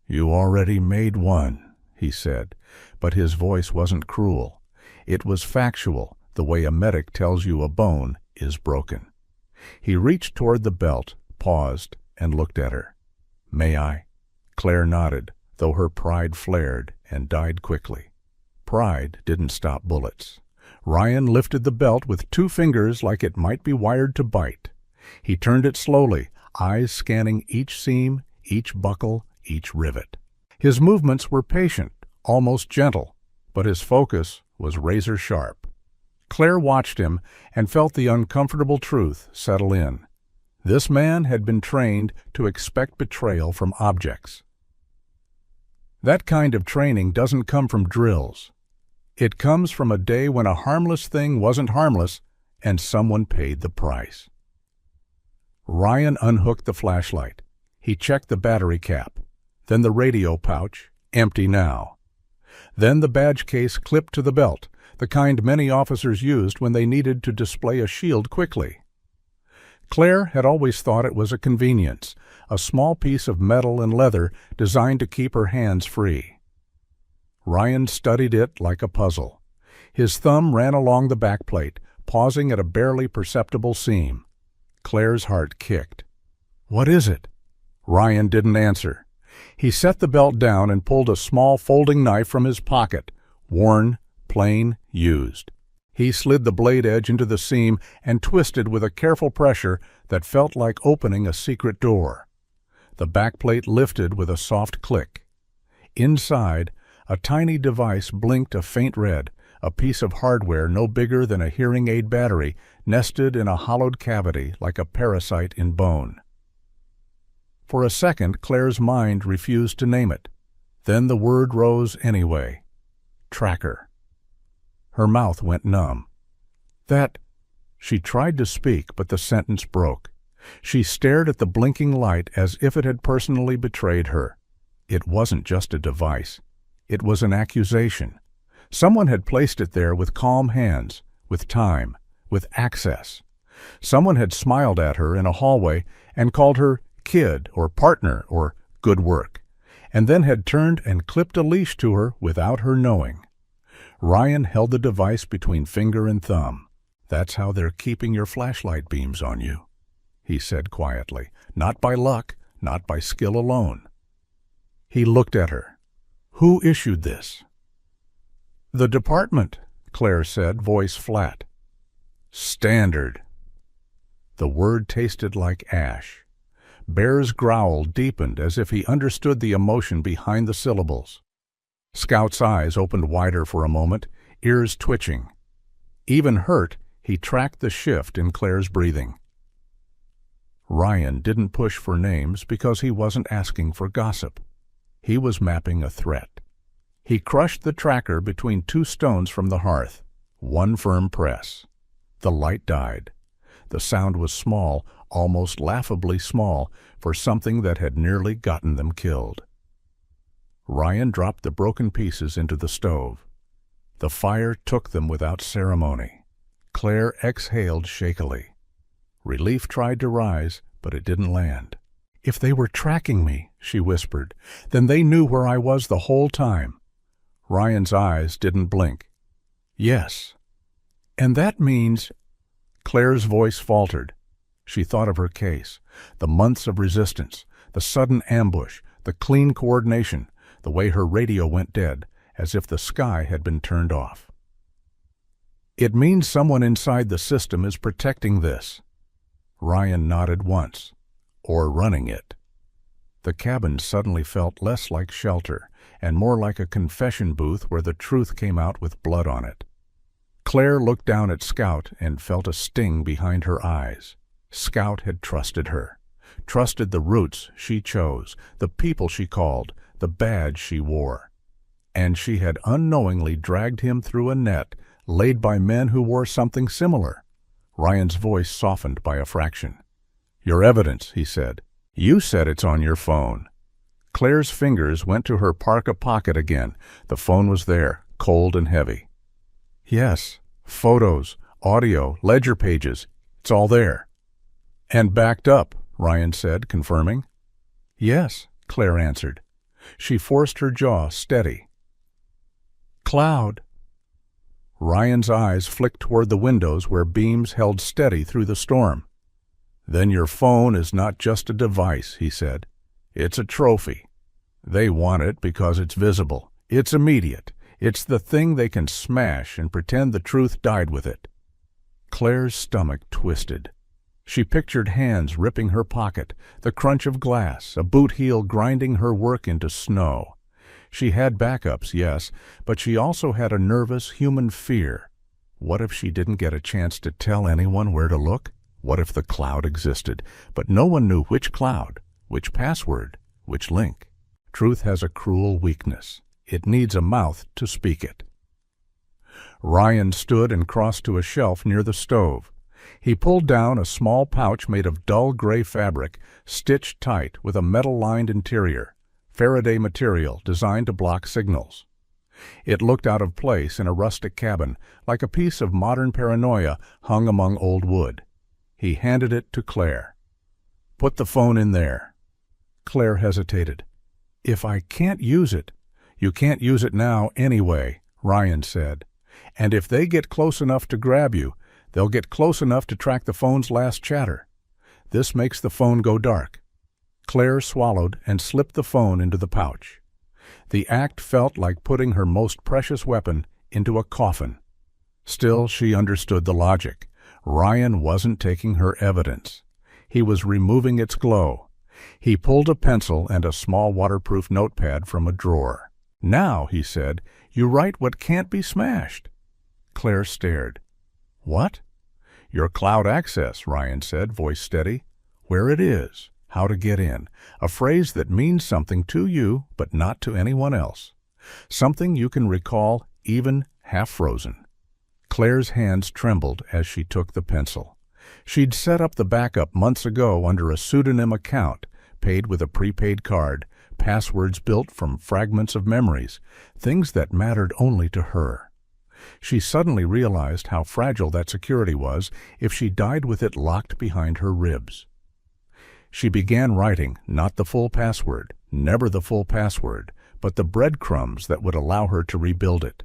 Speaker 1: "You already made one," he said, but his voice wasn't cruel. It was factual, the way a medic tells you a bone is broken. He reached toward the belt, paused, and looked at her. "May I?" Claire nodded, though her pride flared and died quickly. Pride didn't stop bullets. Ryan lifted the belt with 2 fingers like it might be wired to bite. He turned it slowly, eyes scanning each seam, each buckle, each rivet. His movements were patient, almost gentle, but his focus was razor-sharp. Claire watched him and felt the uncomfortable truth settle in. This man had been trained to expect betrayal from objects. That kind of training doesn't come from drills. It comes from a day when a harmless thing wasn't harmless and someone paid the price. Ryan unhooked the flashlight. He checked the battery cap, then the radio pouch, empty now. Then the badge case clipped to the belt, the kind many officers used when they needed to display a shield quickly. Claire had always thought it was a convenience, a small piece of metal and leather designed to keep her hands free. Ryan studied it like a puzzle. His thumb ran along the backplate, pausing at a barely perceptible seam. Claire's heart kicked. "What is it?" Ryan didn't answer. He set the belt down and pulled a small folding knife from his pocket, worn, plain, used. He slid the blade edge into the seam and twisted with a careful pressure that felt like opening a secret door. The backplate lifted with a soft click. Inside, a tiny device blinked a faint red, a piece of hardware no bigger than a hearing aid battery nested in a hollowed cavity like a parasite in bone. For a second, Claire's mind refused to name it. Then the word rose anyway. Tracker. Her mouth went numb. She tried to speak, but the sentence broke. She stared at the blinking light as if it had personally betrayed her. It wasn't just a device. It was an accusation. Someone had placed it there with calm hands, with time, with access. Someone had smiled at her in a hallway and called her kid or partner or good work, and then had turned and clipped a leash to her without her knowing. Ryan held the device between finger and thumb. "That's how they're keeping your flashlight beams on you," he said quietly. "Not by luck, not by skill alone." He looked at her. "Who issued this?" "The department," Claire said, voice flat. "Standard." The word tasted like ash. Bear's growl deepened as if he understood the emotion behind the syllables. Scout's eyes opened wider for a moment, ears twitching. Even hurt, he tracked the shift in Claire's breathing. Ryan didn't push for names because he wasn't asking for gossip. He was mapping a threat. He crushed the tracker between two stones from the hearth. One firm press. The light died. The sound was small, almost laughably small, for something that had nearly gotten them killed. Ryan dropped the broken pieces into the stove. The fire took them without ceremony. Claire exhaled shakily. Relief tried to rise, but it didn't land. "If they were tracking me," she whispered, "then they knew where I was the whole time." Ryan's eyes didn't blink. "Yes." "And that means—" Claire's voice faltered. She thought of her case, the months of resistance, the sudden ambush, the clean coordination, the way her radio went dead, as if the sky had been turned off. "It means someone inside the system is protecting this." Ryan nodded once. "Or running it." The cabin suddenly felt less like shelter and more like a confession booth where the truth came out with blood on it. Claire looked down at Scout and felt a sting behind her eyes. Scout had trusted her, trusted the routes she chose, the people she called, the badge she wore. And she had unknowingly dragged him through a net laid by men who wore something similar. Ryan's voice softened by a fraction. "Your evidence," he said. "You said it's on your phone." Claire's fingers went to her parka pocket again. The phone was there, cold and heavy. "Yes, photos, audio, ledger pages. It's all there." "And backed up," Ryan said, confirming. "Yes," Claire answered. She forced her jaw steady. "Cloud." Ryan's eyes flicked toward the windows where beams held steady through the storm. "Then your phone is not just a device," he said. "It's a trophy. They want it because it's visible. It's immediate. It's the thing they can smash and pretend the truth died with it." Claire's stomach twisted. She pictured hands ripping her pocket, the crunch of glass, a boot heel grinding her work into snow. She had backups, yes, but she also had a nervous human fear. What if she didn't get a chance to tell anyone where to look? What if the cloud existed, but no one knew which cloud, which password, which link? Truth has a cruel weakness. It needs a mouth to speak it. Ryan stood and crossed to a shelf near the stove. He pulled down a small pouch made of dull gray fabric, stitched tight with a metal-lined interior, Faraday material designed to block signals. It looked out of place in a rustic cabin, like a piece of modern paranoia hung among old wood. He handed it to Claire. "Put the phone in there." Claire hesitated. "If I can't use it—" "You can't use it now anyway," Ryan said. "And if they get close enough to grab you, they'll get close enough to track the phone's last chatter. This makes the phone go dark." Claire swallowed and slipped the phone into the pouch. The act felt like putting her most precious weapon into a coffin. Still, she understood the logic. Ryan wasn't taking her evidence. He was removing its glow. He pulled a pencil and a small waterproof notepad from a drawer. "Now," he said, "you write what can't be smashed." Claire stared. "What?" "Your cloud access," Ryan said, voice steady. "Where it is, how to get in, a phrase that means something to you but not to anyone else. Something you can recall even half-frozen." Claire's hands trembled as she took the pencil. She'd set up the backup months ago under a pseudonym account, paid with a prepaid card, passwords built from fragments of memories, things that mattered only to her. She suddenly realized how fragile that security was if she died with it locked behind her ribs. She began writing not the full password, never the full password, but the breadcrumbs that would allow her to rebuild it.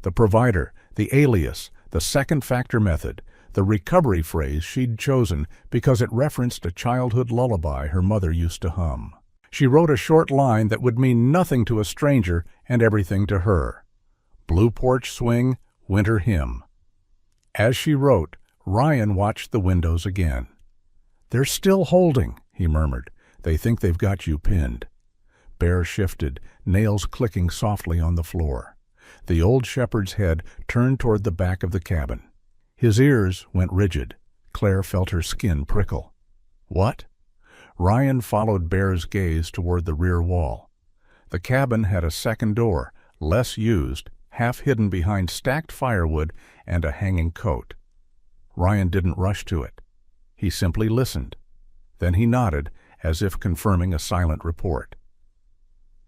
Speaker 1: The provider, the alias, the second factor method, the recovery phrase she'd chosen because it referenced a childhood lullaby her mother used to hum. She wrote a short line that would mean nothing to a stranger and everything to her. Blue porch swing, winter hymn. As she wrote, Ryan watched the windows again. "They're still holding," he murmured. "They think they've got you pinned." Bear shifted, nails clicking softly on the floor. The old shepherd's head turned toward the back of the cabin. His ears went rigid. Claire felt her skin prickle. "What?" Ryan followed Bear's gaze toward the rear wall. The cabin had a second door, less used, half hidden behind stacked firewood and a hanging coat. Ryan didn't rush to it. He simply listened. Then he nodded, as if confirming a silent report.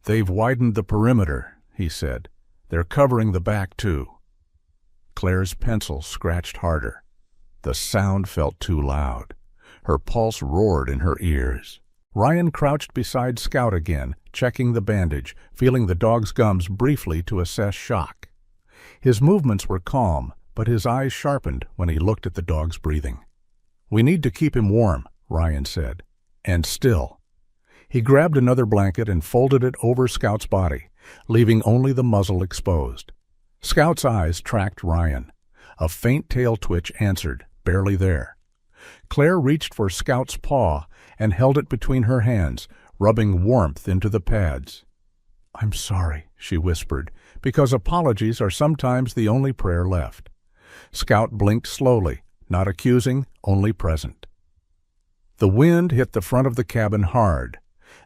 Speaker 1: "They've widened the perimeter," he said. "They're covering the back, too." Claire's pencil scratched harder. The sound felt too loud. Her pulse roared in her ears. Ryan crouched beside Scout again, checking the bandage, feeling the dog's gums briefly to assess shock. His movements were calm, but his eyes sharpened when he looked at the dog's breathing. "We need to keep him warm," Ryan said, "and still." He grabbed another blanket and folded it over Scout's body, leaving only the muzzle exposed. Scout's eyes tracked Ryan. A faint tail twitch answered, barely there. Claire reached for Scout's paw and held it between her hands, rubbing warmth into the pads. "I'm sorry," she whispered, because apologies are sometimes the only prayer left. Scout blinked slowly, not accusing, only present. The wind hit the front of the cabin hard.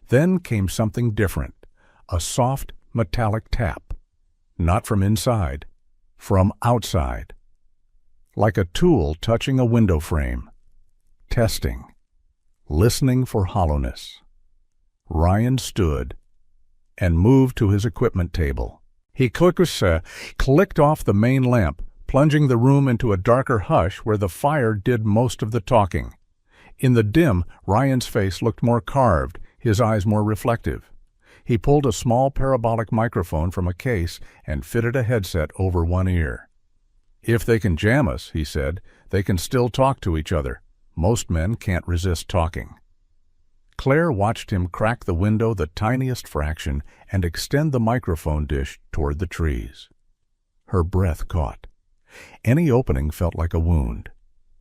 Speaker 1: Then came something different, a soft, metallic tap. Not from inside, from outside. Like a tool touching a window frame. Testing. Listening for hollowness. Ryan stood and moved to his equipment table. He clicked off the main lamp, plunging the room into a darker hush where the fire did most of the talking. In the dim, Ryan's face looked more carved, his eyes more reflective. He pulled a small parabolic microphone from a case and fitted a headset over one ear. "If they can jam us," he said, "they can still talk to each other. Most men can't resist talking." Claire watched him crack the window the tiniest fraction and extend the microphone dish toward the trees. Her breath caught. Any opening felt like a wound.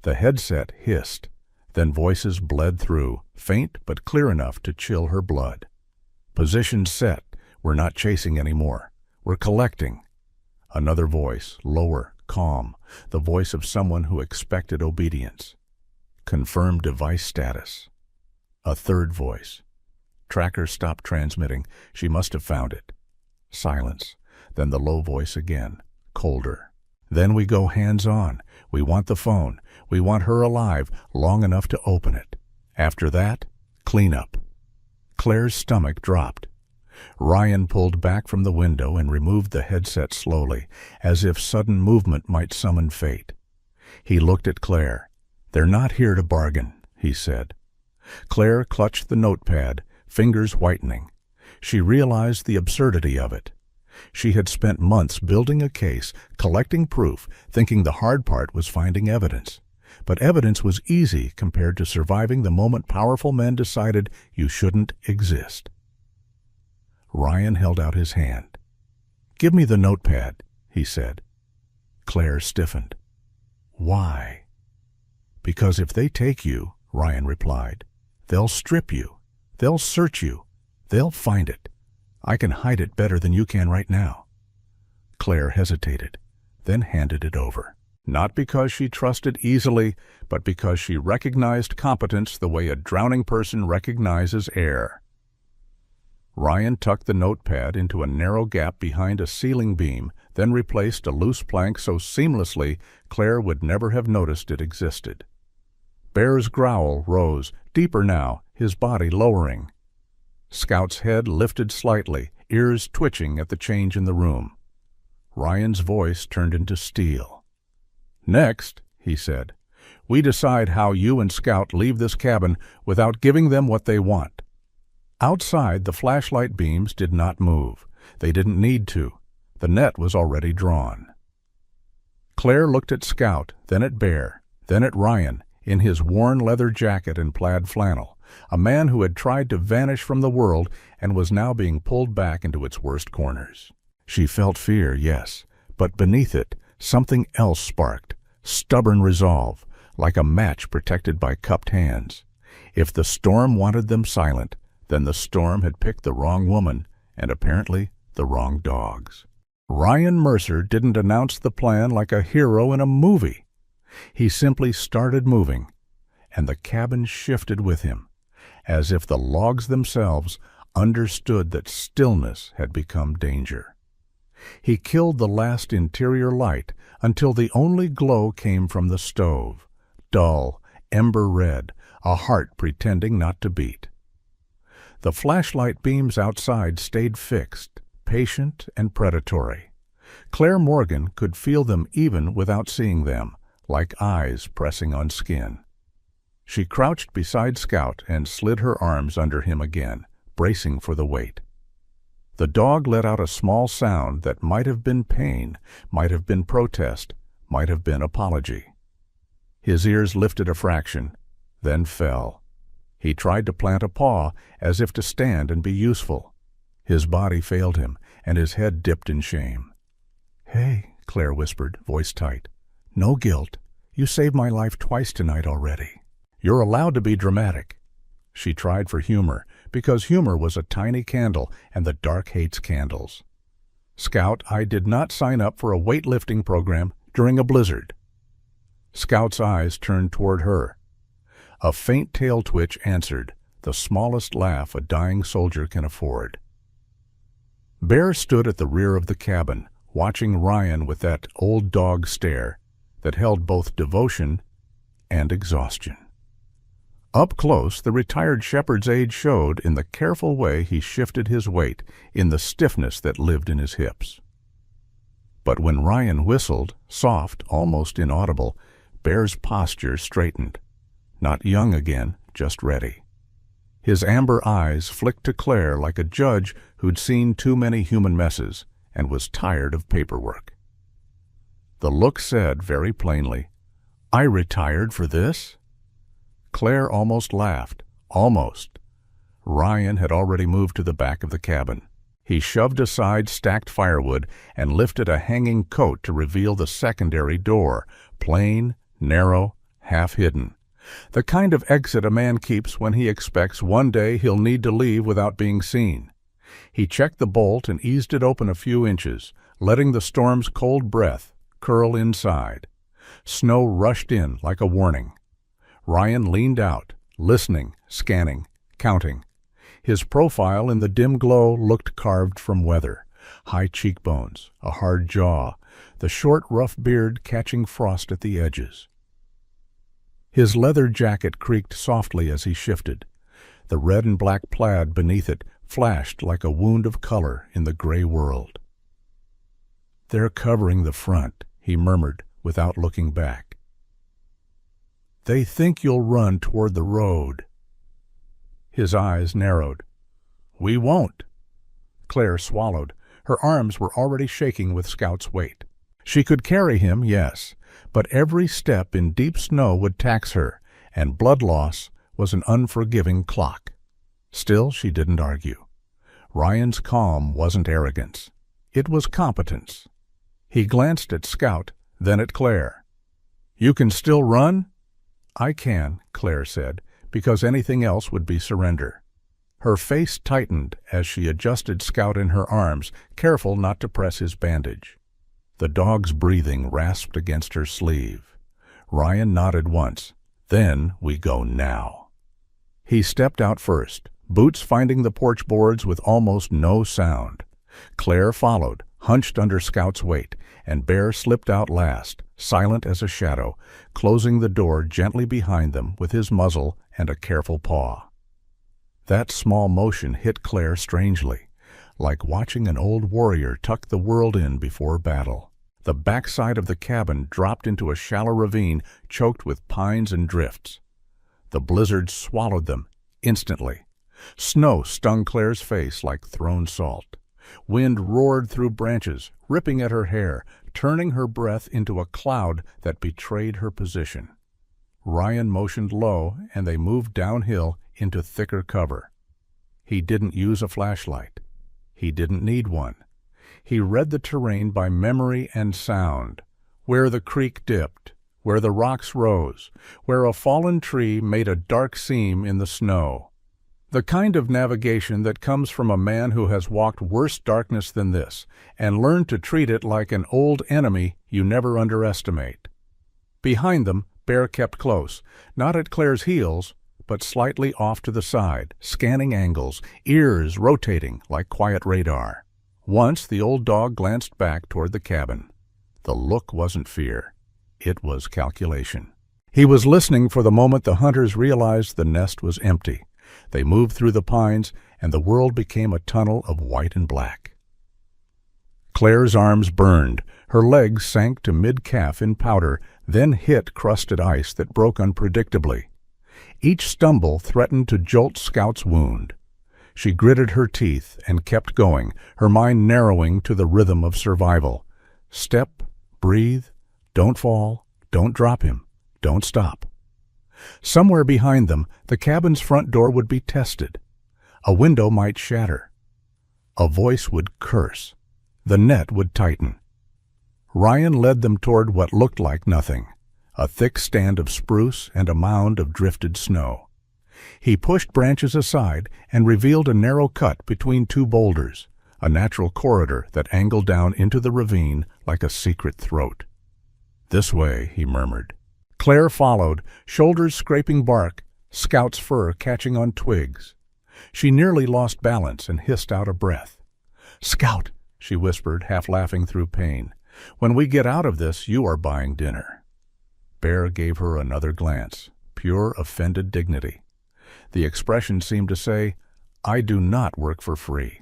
Speaker 1: The headset hissed. Then voices bled through, faint but clear enough to chill her blood. Position set, We're not chasing anymore. We're collecting. Another voice, lower, calm, the voice of someone who expected obedience. Confirm device status. A third voice. Tracker stopped transmitting. She must have found it. Silence. Then the low voice again, colder. Then we go hands-on. We want the phone. We want her alive long enough to open it. After that, cleanup. Claire's stomach dropped. Ryan pulled back from the window and removed the headset slowly, as if sudden movement might summon fate. He looked at Claire. "They're not here to bargain," he said. Claire clutched the notepad, fingers whitening. She realized the absurdity of it. She had spent months building a case, collecting proof, thinking the hard part was finding evidence. But evidence was easy compared to surviving the moment powerful men decided you shouldn't exist. Ryan held out his hand. "Give me the notepad," he said. Claire stiffened. "Why?" "Because if they take you," Ryan replied, "they'll strip you. They'll search you. They'll find it. I can hide it better than you can right now." Claire hesitated, then handed it over. Not because she trusted easily, but because she recognized competence the way a drowning person recognizes air. Ryan tucked the notepad into a narrow gap behind a ceiling beam, then replaced a loose plank so seamlessly Claire would never have noticed it existed. Bear's growl rose, deeper now, his body lowering. Scout's head lifted slightly, ears twitching at the change in the room. Ryan's voice turned into steel. "Next," he said, "we decide how you and Scout leave this cabin without giving them what they want." Outside, the flashlight beams did not move. They didn't need to. The net was already drawn. Claire looked at Scout, then at Bear, then at Ryan, in his worn leather jacket and plaid flannel, a man who had tried to vanish from the world and was now being pulled back into its worst corners. She felt fear, yes, but beneath it, something else sparked, stubborn resolve, like a match protected by cupped hands. If the storm wanted them silent, then the storm had picked the wrong woman, and apparently the wrong dogs. Ryan Mercer didn't announce the plan like a hero in a movie. He simply started moving, and the cabin shifted with him, as if the logs themselves understood that stillness had become danger. He killed the last interior light until the only glow came from the stove, dull, ember red, a heart pretending not to beat. The flashlight beams outside stayed fixed, patient and predatory. Claire Morgan could feel them even without seeing them, like eyes pressing on skin. She crouched beside Scout and slid her arms under him again, bracing for the weight. The dog let out a small sound that might have been pain, might have been protest, might have been apology. His ears lifted a fraction, then fell. He tried to plant a paw as if to stand and be useful. His body failed him, and his head dipped in shame. "Hey," Claire whispered, voice tight. "No guilt. You saved my life twice tonight already. You're allowed to be dramatic." She tried for humor, because humor was a tiny candle, and the dark hates candles. "Scout, I did not sign up for a weightlifting program during a blizzard." Scout's eyes turned toward her. A faint tail twitch answered, the smallest laugh a dying soldier can afford. Bear stood at the rear of the cabin, watching Ryan with that old dog stare that held both devotion and exhaustion. Up close, the retired shepherd's aide showed in the careful way he shifted his weight, in the stiffness that lived in his hips. But when Ryan whistled, soft, almost inaudible, Bear's posture straightened. Not young again, just ready. His amber eyes flicked to Claire like a judge who'd seen too many human messes and was tired of paperwork. The look said very plainly, "I retired for this?" Claire almost laughed. Almost. Ryan had already moved to the back of the cabin. He shoved aside stacked firewood and lifted a hanging coat to reveal the secondary door, plain, narrow, half-hidden. The kind of exit a man keeps when he expects one day he'll need to leave without being seen. He checked the bolt and eased it open a few inches, letting the storm's cold breath curl inside. Snow rushed in like a warning. Ryan leaned out, listening, scanning, counting. His profile in the dim glow looked carved from weather. High cheekbones, a hard jaw, the short, rough beard catching frost at the edges. His leather jacket creaked softly as he shifted. The red and black plaid beneath it flashed like a wound of color in the gray world. "They're covering the front," he murmured without looking back. "They think you'll run toward the road." His eyes narrowed. "We won't." Claire swallowed. Her arms were already shaking with Scout's weight. She could carry him, yes, but every step in deep snow would tax her, and blood loss was an unforgiving clock. Still, she didn't argue. Ryan's calm wasn't arrogance. It was competence. He glanced at Scout, then at Claire. "You can still run?" "I can," Claire said, because anything else would be surrender. Her face tightened as she adjusted Scout in her arms, careful not to press his bandage. The dog's breathing rasped against her sleeve. Ryan nodded once. "Then we go now." He stepped out first, boots finding the porch boards with almost no sound. Claire followed, hunched under Scout's weight, and Bear slipped out last, silent as a shadow, closing the door gently behind them with his muzzle and a careful paw. That small motion hit Claire strangely, like watching an old warrior tuck the world in before battle. The backside of the cabin dropped into a shallow ravine choked with pines and drifts. The blizzard swallowed them instantly. Snow stung Claire's face like thrown salt. Wind roared through branches, ripping at her hair, turning her breath into a cloud that betrayed her position. Ryan motioned low, and they moved downhill into thicker cover. He didn't use a flashlight. He didn't need one. He read the terrain by memory and sound, where the creek dipped, where the rocks rose, where a fallen tree made a dark seam in the snow. The kind of navigation that comes from a man who has walked worse darkness than this and learned to treat it like an old enemy you never underestimate. Behind them, Bear kept close, not at Claire's heels, but slightly off to the side, scanning angles, ears rotating like quiet radar. Once the old dog glanced back toward the cabin. The look wasn't fear. It was calculation. He was listening for the moment the hunters realized the nest was empty. They moved through the pines, and the world became a tunnel of white and black. Claire's arms burned. Her legs sank to mid-calf in powder, then hit crusted ice that broke unpredictably. Each stumble threatened to jolt Scout's wound. She gritted her teeth and kept going, her mind narrowing to the rhythm of survival. Step, breathe, don't fall, don't drop him, don't stop. Somewhere behind them, the cabin's front door would be tested. A window might shatter. A voice would curse. The net would tighten. Ryan led them toward what looked like nothing, a thick stand of spruce and a mound of drifted snow. He pushed branches aside and revealed a narrow cut between two boulders, a natural corridor that angled down into the ravine like a secret throat. "This way," he murmured. Claire followed, shoulders scraping bark, Scout's fur catching on twigs. She nearly lost balance and hissed out a breath. "Scout," she whispered, half laughing through pain, "when we get out of this, you are buying dinner." Bear gave her another glance, pure offended dignity. The expression seemed to say, "I do not work for free."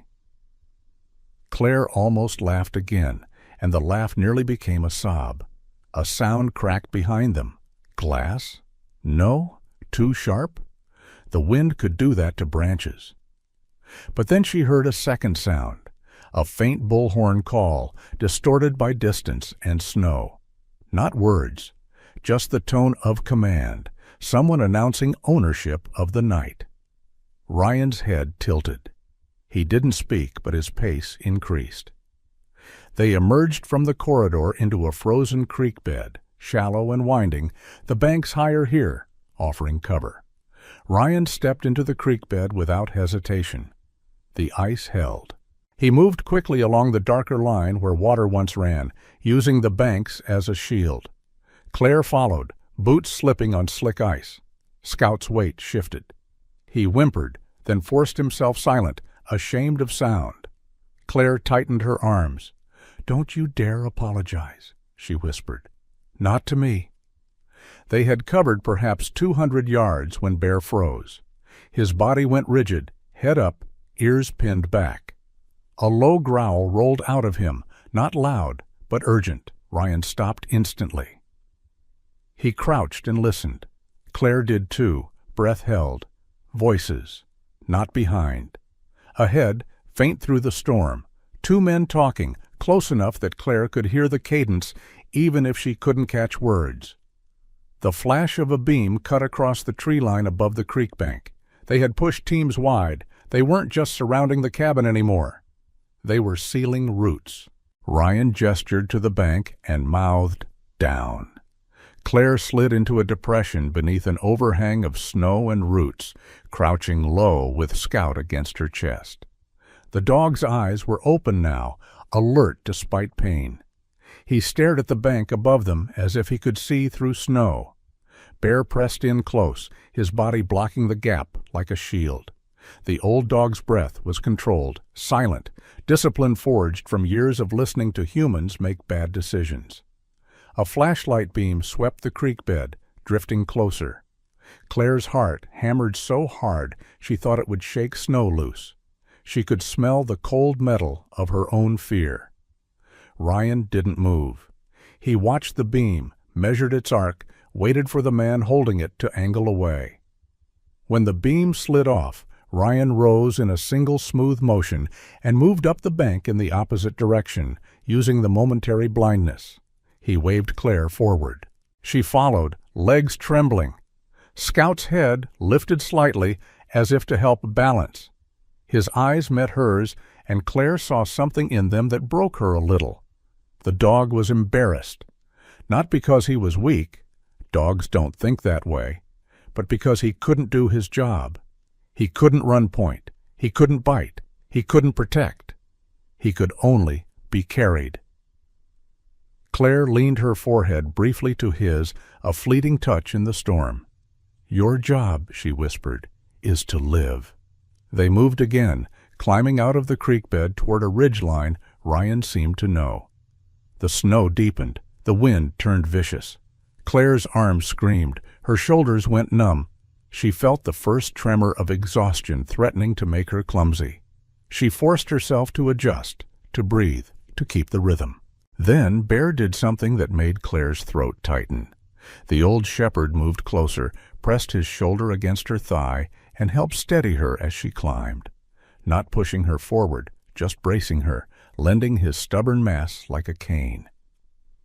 Speaker 1: Claire almost laughed again, and the laugh nearly became a sob. A sound cracked behind them. Glass? No? Too sharp? The wind could do that to branches. But then she heard a second sound, a faint bullhorn call, distorted by distance and snow. Not words, just the tone of command, someone announcing ownership of the night. Ryan's head tilted. He didn't speak, but his pace increased. They emerged from the corridor into a frozen creek bed, shallow and winding, the banks higher here, offering cover. Ryan stepped into the creek bed without hesitation. The ice held. He moved quickly along the darker line where water once ran, using the banks as a shield. Claire followed, boots slipping on slick ice. Scout's weight shifted. He whimpered, then forced himself silent, ashamed of sound. Claire tightened her arms. "Don't you dare apologize," she whispered. "Not to me." They had covered perhaps 200 yards when Bear froze. His body went rigid, head up, ears pinned back. A low growl rolled out of him, not loud, but urgent. Ryan stopped instantly. He crouched and listened. Claire did too, breath held. Voices. Not behind. Ahead, faint through the storm, two men talking, close enough that Claire could hear the cadence even if she couldn't catch words. The flash of a beam cut across the tree line above the creek bank. They had pushed teams wide. They weren't just surrounding the cabin anymore. They were sealing roots. Ryan gestured to the bank and mouthed, "Down." Claire slid into a depression beneath an overhang of snow and roots, crouching low with Scout against her chest. The dog's eyes were open now, alert despite pain. He stared at the bank above them as if he could see through snow. Bear pressed in close, his body blocking the gap like a shield. The old dog's breath was controlled, silent, discipline forged from years of listening to humans make bad decisions. A flashlight beam swept the creek bed, drifting closer. Claire's heart hammered so hard she thought it would shake snow loose. She could smell the cold metal of her own fear. Ryan didn't move. He watched the beam, measured its arc, waited for the man holding it to angle away. When the beam slid off, Ryan rose in a single smooth motion and moved up the bank in the opposite direction, using the momentary blindness. He waved Claire forward. She followed, legs trembling. Scout's head lifted slightly as if to help balance. His eyes met hers, and Claire saw something in them that broke her a little. The dog was embarrassed. Not because he was weak, dogs don't think that way, but because he couldn't do his job. He couldn't run point. He couldn't bite. He couldn't protect. He could only be carried. Claire leaned her forehead briefly to his, a fleeting touch in the storm. "Your job," she whispered, "is to live." They moved again, climbing out of the creek bed toward a ridge line Ryan seemed to know. The snow deepened. The wind turned vicious. Claire's arms screamed. Her shoulders went numb. She felt the first tremor of exhaustion threatening to make her clumsy. She forced herself to adjust, to breathe, to keep the rhythm. Then Bear did something that made Claire's throat tighten. The old shepherd moved closer, pressed his shoulder against her thigh, and helped steady her as she climbed. Not pushing her forward, just bracing her, lending his stubborn mass like a cane.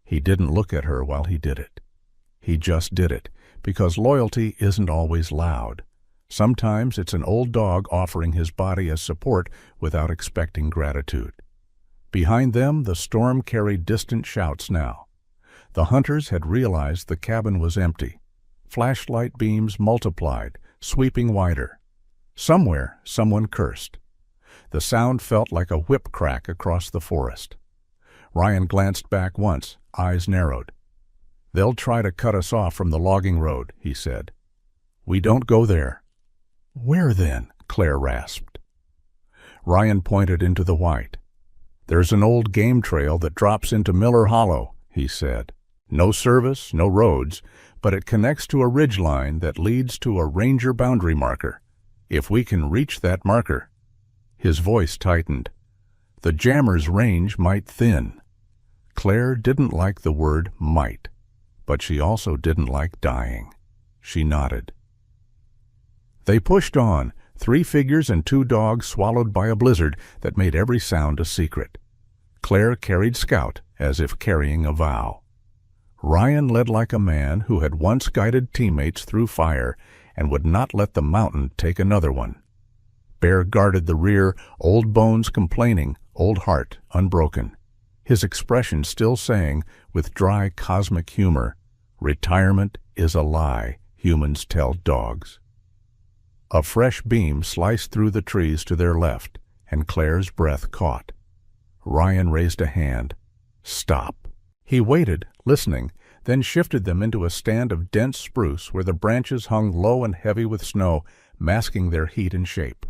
Speaker 1: He didn't look at her while he did it. He just did it, because loyalty isn't always loud. Sometimes it's an old dog offering his body as support without expecting gratitude. Behind them, the storm carried distant shouts now. The hunters had realized the cabin was empty. Flashlight beams multiplied, sweeping wider. Somewhere, someone cursed. The sound felt like a whip crack across the forest. Ryan glanced back once, eyes narrowed. "They'll try to cut us off from the logging road," he said. "We don't go there." "Where then?" Claire rasped. Ryan pointed into the white. "There's an old game trail that drops into Miller Hollow," he said. "No service, no roads, but it connects to a ridgeline that leads to a ranger boundary marker. If we can reach that marker—" His voice tightened. "The jammer's range might thin." Claire didn't like the word might, but she also didn't like dying. She nodded. They pushed on, 3 figures and 2 dogs swallowed by a blizzard that made every sound a secret. Claire carried Scout as if carrying a vow. Ryan led like a man who had once guided teammates through fire and would not let the mountain take another one. Bear guarded the rear, old bones complaining, old heart unbroken. His expression still saying, with dry cosmic humor, "Retirement is a lie humans tell dogs." A fresh beam sliced through the trees to their left, and Claire's breath caught. Ryan raised a hand. Stop. He waited, listening, then shifted them into a stand of dense spruce where the branches hung low and heavy with snow, masking their heat and shape.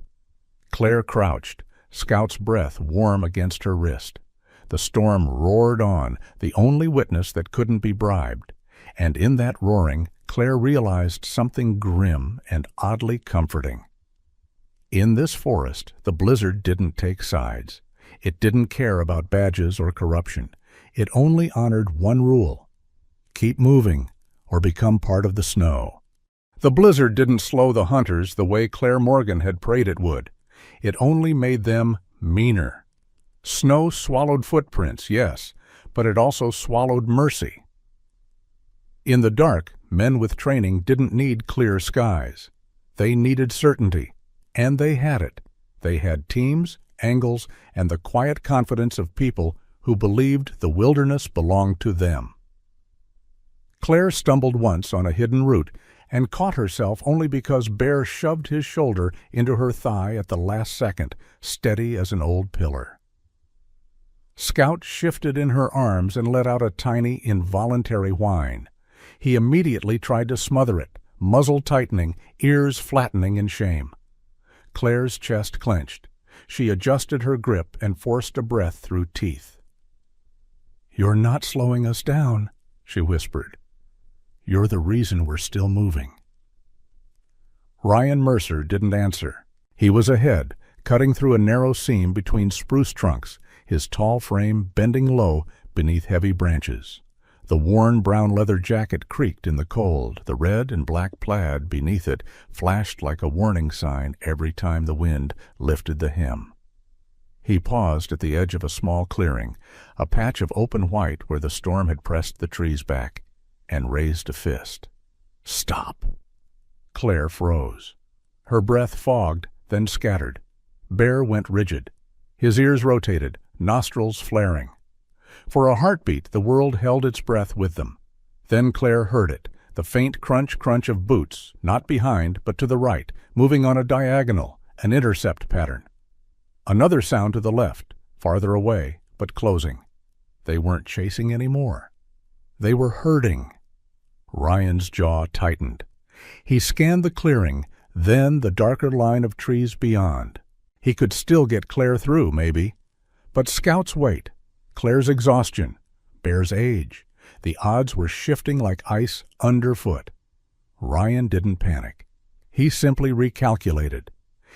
Speaker 1: Claire crouched, Scout's breath warm against her wrist. The storm roared on, the only witness that couldn't be bribed. And in that roaring, Claire realized something grim and oddly comforting. In this forest, the blizzard didn't take sides. It didn't care about badges or corruption. It only honored one rule: keep moving or become part of the snow. The blizzard didn't slow the hunters the way Claire Morgan had prayed it would. It only made them meaner. Snow swallowed footprints, yes, but it also swallowed mercy. In the dark, men with training didn't need clear skies. They needed certainty, and they had it. They had teams, angles, and the quiet confidence of people who believed the wilderness belonged to them. Claire stumbled once on a hidden route and caught herself only because Bear shoved his shoulder into her thigh at the last second, steady as an old pillar. Scout shifted in her arms and let out a tiny, involuntary whine. He immediately tried to smother it, muzzle tightening, ears flattening in shame. Claire's chest clenched. She adjusted her grip and forced a breath through teeth. "You're not slowing us down," she whispered. "You're the reason we're still moving." Ryan Mercer didn't answer. He was ahead, cutting through a narrow seam between spruce trunks, his tall frame bending low beneath heavy branches. The worn brown leather jacket creaked in the cold. The red and black plaid beneath it flashed like a warning sign every time the wind lifted the hem. He paused at the edge of a small clearing, a patch of open white where the storm had pressed the trees back, and raised a fist. "Stop!" Claire froze. Her breath fogged, then scattered. Bear went rigid. His ears rotated, nostrils flaring. For a heartbeat, the world held its breath with them. Then Claire heard it, the faint crunch of boots, not behind, but to the right, moving on a diagonal, an intercept pattern. Another sound to the left, farther away, but closing. They weren't chasing anymore. They were herding. Ryan's jaw tightened. He scanned the clearing, then the darker line of trees beyond. He could still get Claire through, maybe. But Scout's weight, Claire's exhaustion, Bear's age, the odds were shifting like ice underfoot. Ryan didn't panic. He simply recalculated.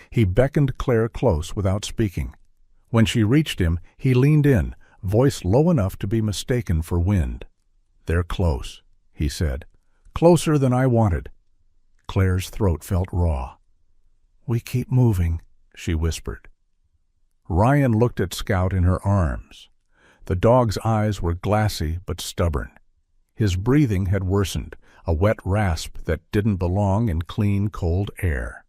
Speaker 1: He beckoned Claire close without speaking. When she reached him, he leaned in, voice low enough to be mistaken for wind. "They're close," he said. "Closer than I wanted." Claire's throat felt raw. "We keep moving," she whispered. Ryan looked at Scout in her arms. The dog's eyes were glassy but stubborn. His breathing had worsened, a wet rasp that didn't belong in clean, cold air.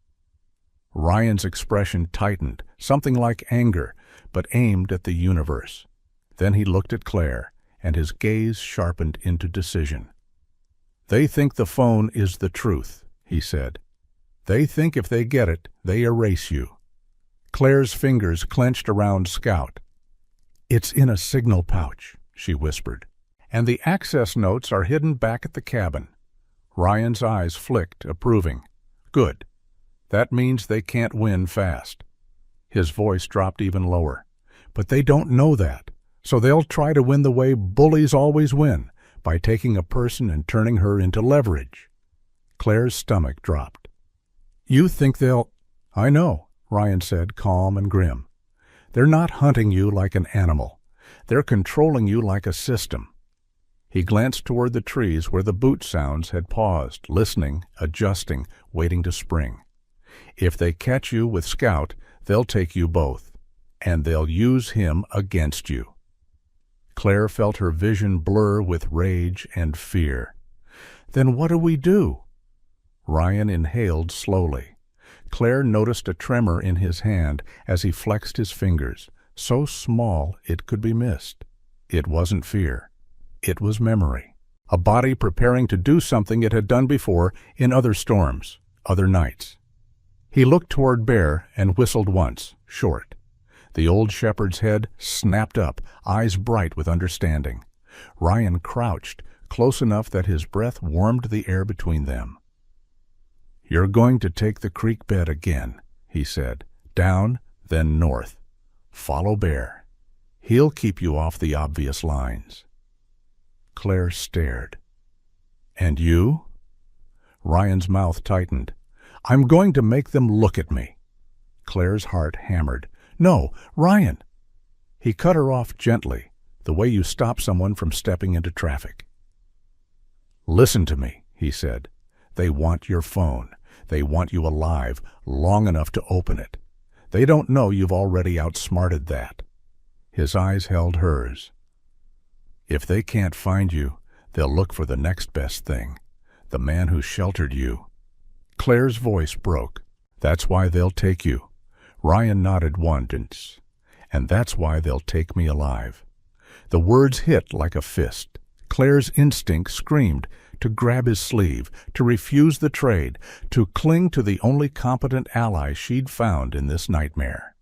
Speaker 1: Ryan's expression tightened, something like anger, but aimed at the universe. Then he looked at Claire, and his gaze sharpened into decision. "They think the phone is the truth," he said. "They think if they get it, they erase you." Claire's fingers clenched around Scout. "It's in a signal pouch," she whispered, "and the access notes are hidden back at the cabin." Ryan's eyes flicked, approving. "Good. That means they can't win fast." His voice dropped even lower. "But they don't know that, so they'll try to win the way bullies always win, by taking a person and turning her into leverage." Claire's stomach dropped. "You think they'll—" "I know," Ryan said, calm and grim. "They're not hunting you like an animal. They're controlling you like a system." He glanced toward the trees where the boot sounds had paused, listening, adjusting, waiting to spring. "If they catch you with Scout, they'll take you both, and they'll use him against you." Claire felt her vision blur with rage and fear. "Then what do we do?" Ryan inhaled slowly. Claire noticed a tremor in his hand as he flexed his fingers, so small it could be missed. It wasn't fear. It was memory. A body preparing to do something it had done before in other storms, other nights. He looked toward Bear and whistled once, short. The old shepherd's head snapped up, eyes bright with understanding. Ryan crouched, close enough that his breath warmed the air between them. "You're going to take the creek bed again," he said. "Down, then north. Follow Bear. He'll keep you off the obvious lines." Claire stared. "And you?" Ryan's mouth tightened. "I'm going to make them look at me." Claire's heart hammered. "No, Ryan!" He cut her off gently, the way you stop someone from stepping into traffic. "Listen to me," he said. "They want your phone. They want you alive, long enough to open it. They don't know you've already outsmarted that." His eyes held hers. "If they can't find you, they'll look for the next best thing, the man who sheltered you." Claire's voice broke. "That's why they'll take you." Ryan nodded once. "And that's why they'll take me alive." The words hit like a fist. Claire's instinct screamed to grab his sleeve, to refuse the trade, to cling to the only competent ally she'd found in this nightmare.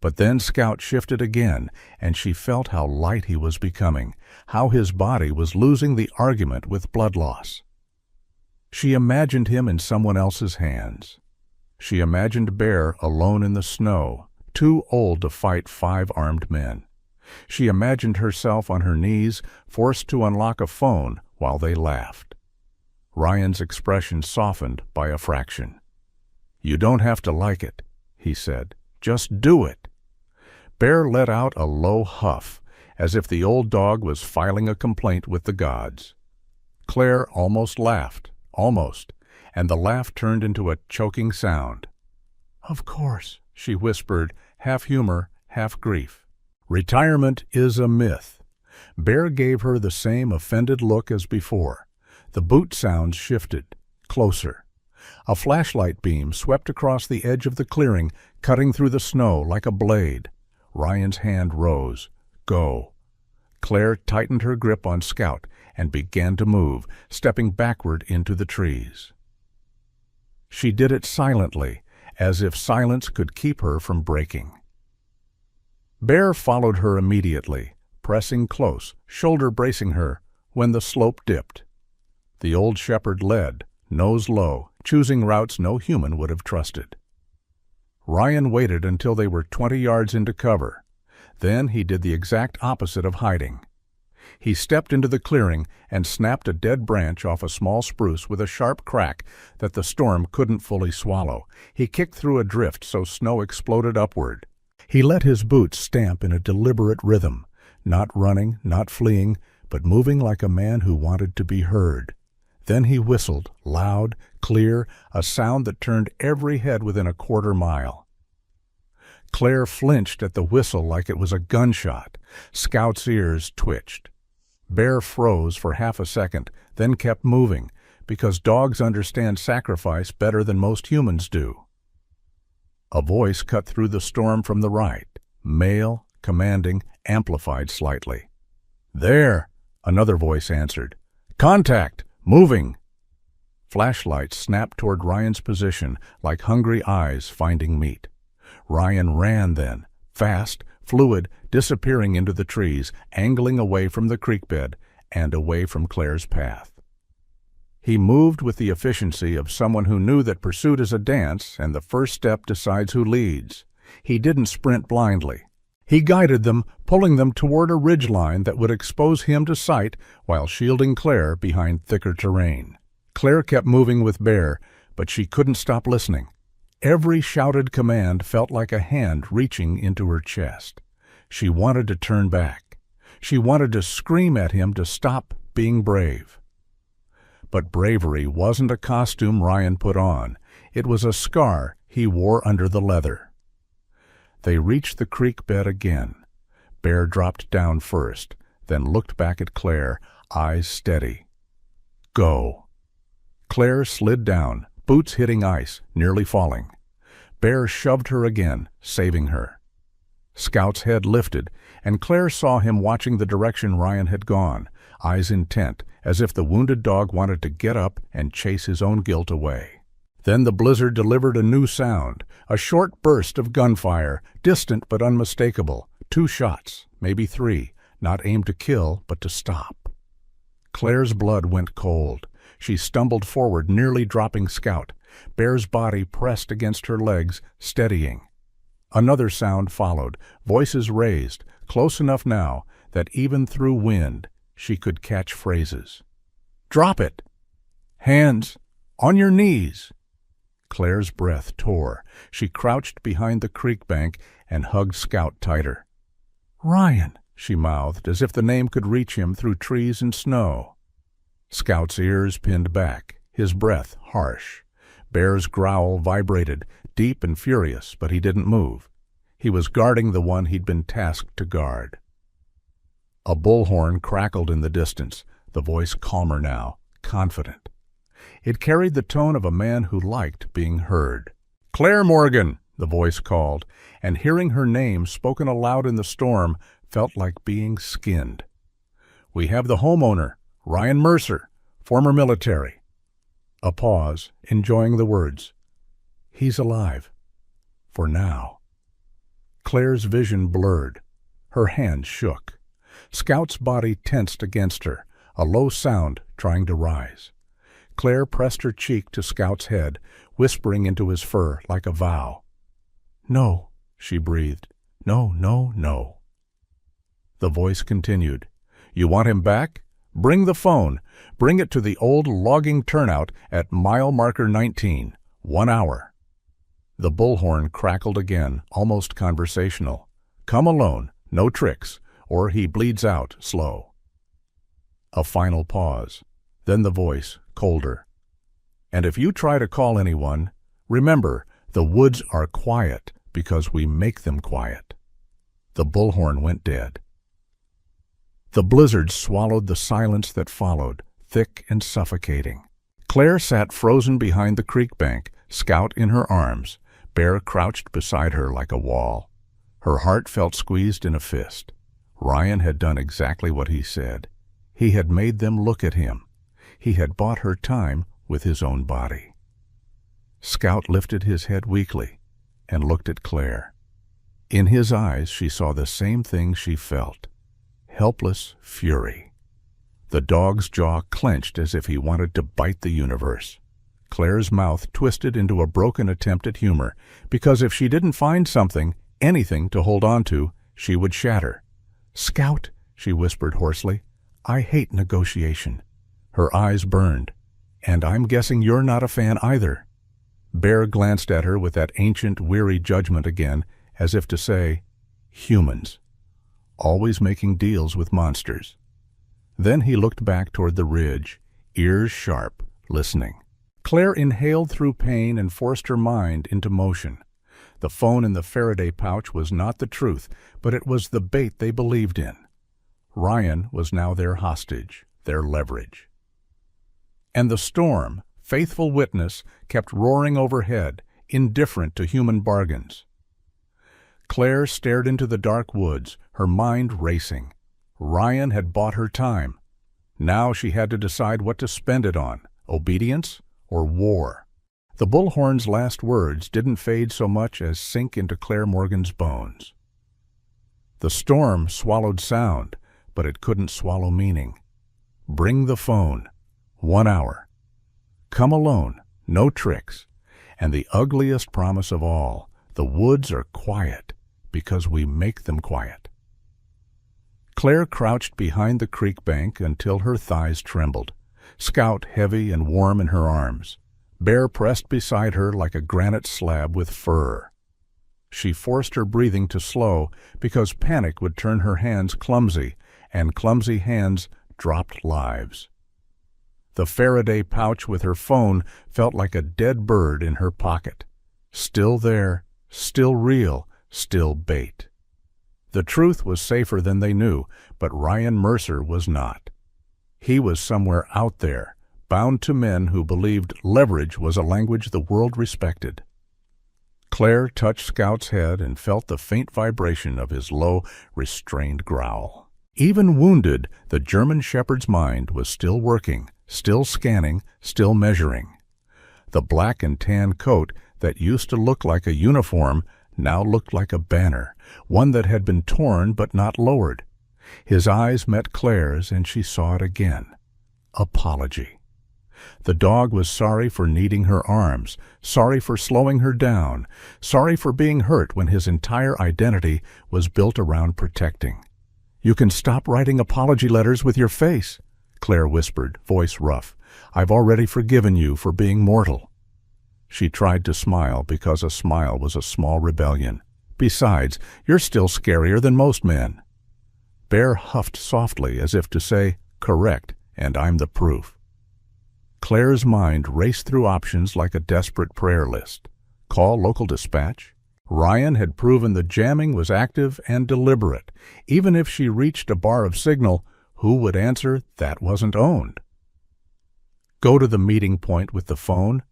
Speaker 1: But then Scout shifted again, and she felt how light he was becoming, how his body was losing the argument with blood loss. She imagined him in someone else's hands. She imagined Bear alone in the snow, too old to fight 5 armed men. She imagined herself on her knees, forced to unlock a phone while they laughed. Ryan's expression softened by a fraction. "You don't have to like it," he said. "Just do it." Bear let out a low huff, as if the old dog was filing a complaint with the gods. Claire almost laughed, almost, and the laugh turned into a choking sound. "Of course," she whispered, half humor, half grief. "Retirement is a myth." Bear gave her the same offended look as before. The boot sounds shifted, closer. A flashlight beam swept across the edge of the clearing, cutting through the snow like a blade. Ryan's hand rose. "Go." Claire tightened her grip on Scout and began to move, stepping backward into the trees. She did it silently, as if silence could keep her from breaking. Bear followed her immediately, pressing close, shoulder bracing her, when the slope dipped. The old shepherd led, nose low, choosing routes no human would have trusted. Ryan waited until they were 20 yards into cover. Then he did the exact opposite of hiding. He stepped into the clearing and snapped a dead branch off a small spruce with a sharp crack that the storm couldn't fully swallow. He kicked through a drift so snow exploded upward. He let his boots stamp in a deliberate rhythm, not running, not fleeing, but moving like a man who wanted to be heard. Then he whistled, loud, clear, a sound that turned every head within a quarter mile. Claire flinched at the whistle like it was a gunshot. Scout's ears twitched. Bear froze for half a second, then kept moving, because dogs understand sacrifice better than most humans do. A voice cut through the storm from the right, male, commanding, amplified slightly. "There!" another voice answered. "Contact! Moving!" Flashlights snapped toward Ryan's position like hungry eyes finding meat. Ryan ran then, fast, fluid, disappearing into the trees, angling away from the creek bed and away from Claire's path. He moved with the efficiency of someone who knew that pursuit is a dance and the first step decides who leads. He didn't sprint blindly. He guided them, pulling them toward a ridgeline that would expose him to sight while shielding Claire behind thicker terrain. Claire kept moving with Bear, but she couldn't stop listening. Every shouted command felt like a hand reaching into her chest. She wanted to turn back. She wanted to scream at him to stop being brave. But bravery wasn't a costume Ryan put on. It was a scar he wore under the leather. They reached the creek bed again. Bear dropped down first, then looked back at Claire, eyes steady. "Go." Claire slid down, boots hitting ice, nearly falling. Bear shoved her again, saving her. Scout's head lifted, and Claire saw him watching the direction Ryan had gone, eyes intent, as if the wounded dog wanted to get up and chase his own guilt away. Then the blizzard delivered a new sound, a short burst of gunfire, distant but unmistakable. 2 shots, maybe 3, not aimed to kill, but to stop. Claire's blood went cold. She stumbled forward, nearly dropping Scout. Bear's body pressed against her legs, steadying. Another sound followed, voices raised, close enough now that even through wind she could catch phrases. "Drop it! Hands! On your knees!" Claire's breath tore. She crouched behind the creek bank and hugged Scout tighter. "Ryan," she mouthed, as if the name could reach him through trees and snow. Scout's ears pinned back, his breath harsh. Bear's growl vibrated, deep and furious, but he didn't move. He was guarding the one he'd been tasked to guard. A bullhorn crackled in the distance, the voice calmer now, confident. It carried the tone of a man who liked being heard. "Claire Morgan," the voice called, and hearing her name spoken aloud in the storm felt like being skinned. "We have the homeowner, Ryan Mercer, former military." A pause, enjoying the words. "He's alive. For now." Claire's vision blurred. Her hands shook. Scout's body tensed against her, a low sound trying to rise. Claire pressed her cheek to Scout's head, whispering into his fur like a vow. "No," she breathed. "No, no, no." The voice continued. "You want him back? Bring the phone. Bring it to the old logging turnout at mile marker 19. 1 hour." The bullhorn crackled again, almost conversational. "Come alone, no tricks, or he bleeds out slow." A final pause. Then the voice, colder. "And if you try to call anyone, remember, the woods are quiet because we make them quiet." The bullhorn went dead. The blizzard swallowed the silence that followed, thick and suffocating. Claire sat frozen behind the creek bank, Scout in her arms. Bear crouched beside her like a wall. Her heart felt squeezed in a fist. Ryan had done exactly what he said. He had made them look at him. He had bought her time with his own body. Scout lifted his head weakly and looked at Claire. In his eyes she saw the same thing she felt. Helpless fury. The dog's jaw clenched as if he wanted to bite the universe. Claire's mouth twisted into a broken attempt at humor, because if she didn't find something, anything to hold on to, she would shatter. "Scout," she whispered hoarsely, "I hate negotiation." Her eyes burned. "And I'm guessing you're not a fan either." Bear glanced at her with that ancient, weary judgment again, as if to say, "Humans. Always making deals with monsters." Then he looked back toward the ridge, ears sharp, listening. Claire inhaled through pain and forced her mind into motion. The phone in the Faraday pouch was not the truth, but it was the bait they believed in. Ryan was now their hostage, their leverage. And the storm, faithful witness, kept roaring overhead, indifferent to human bargains. Claire stared into the dark woods, her mind racing. Ryan had bought her time. Now she had to decide what to spend it on, obedience or war. The bullhorn's last words didn't fade so much as sink into Claire Morgan's bones. The storm swallowed sound, but it couldn't swallow meaning. Bring the phone. 1 hour. Come alone, no tricks. And the ugliest promise of all, the woods are quiet because we make them quiet. Claire crouched behind the creek bank until her thighs trembled, Scout heavy and warm in her arms. Bear pressed beside her like a granite slab with fur. She forced her breathing to slow because panic would turn her hands clumsy, and clumsy hands dropped lives. The Faraday pouch with her phone felt like a dead bird in her pocket. Still there, still real, still bait. The truth was safer than they knew, but Ryan Mercer was not. He was somewhere out there, bound to men who believed leverage was a language the world respected. Claire touched Scout's head and felt the faint vibration of his low, restrained growl. Even wounded, the German shepherd's mind was still working, still scanning, still measuring. The black and tan coat that used to look like a uniform now looked like a banner, one that had been torn but not lowered. His eyes met Claire's, and she saw it again. Apology. The dog was sorry for needing her arms, sorry for slowing her down, sorry for being hurt when his entire identity was built around protecting. "You can stop writing apology letters with your face," Claire whispered, voice rough. "I've already forgiven you for being mortal." She tried to smile because a smile was a small rebellion. "Besides, you're still scarier than most men." Bear huffed softly as if to say, "Correct, and I'm the proof." Claire's mind raced through options like a desperate prayer list. Call local dispatch? Ryan had proven the jamming was active and deliberate. Even if she reached a bar of signal, who would answer that wasn't owned? Go to the meeting point with the phone?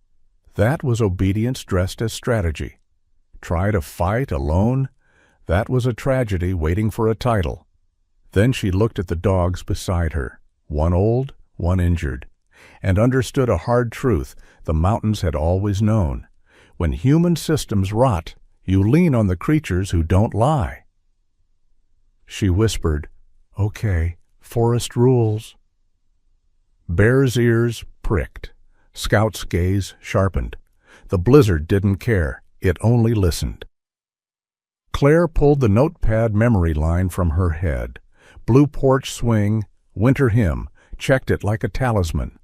Speaker 1: That was obedience dressed as strategy. Try to fight alone? That was a tragedy waiting for a title. Then she looked at the dogs beside her, one old, one injured, and understood a hard truth the mountains had always known. When human systems rot, you lean on the creatures who don't lie. She whispered, "Okay, forest rules." Bear's ears pricked. Scout's gaze sharpened. The blizzard didn't care. It only listened. Claire pulled the notepad memory line from her head. Blue porch swing, winter hymn, checked it like a talisman.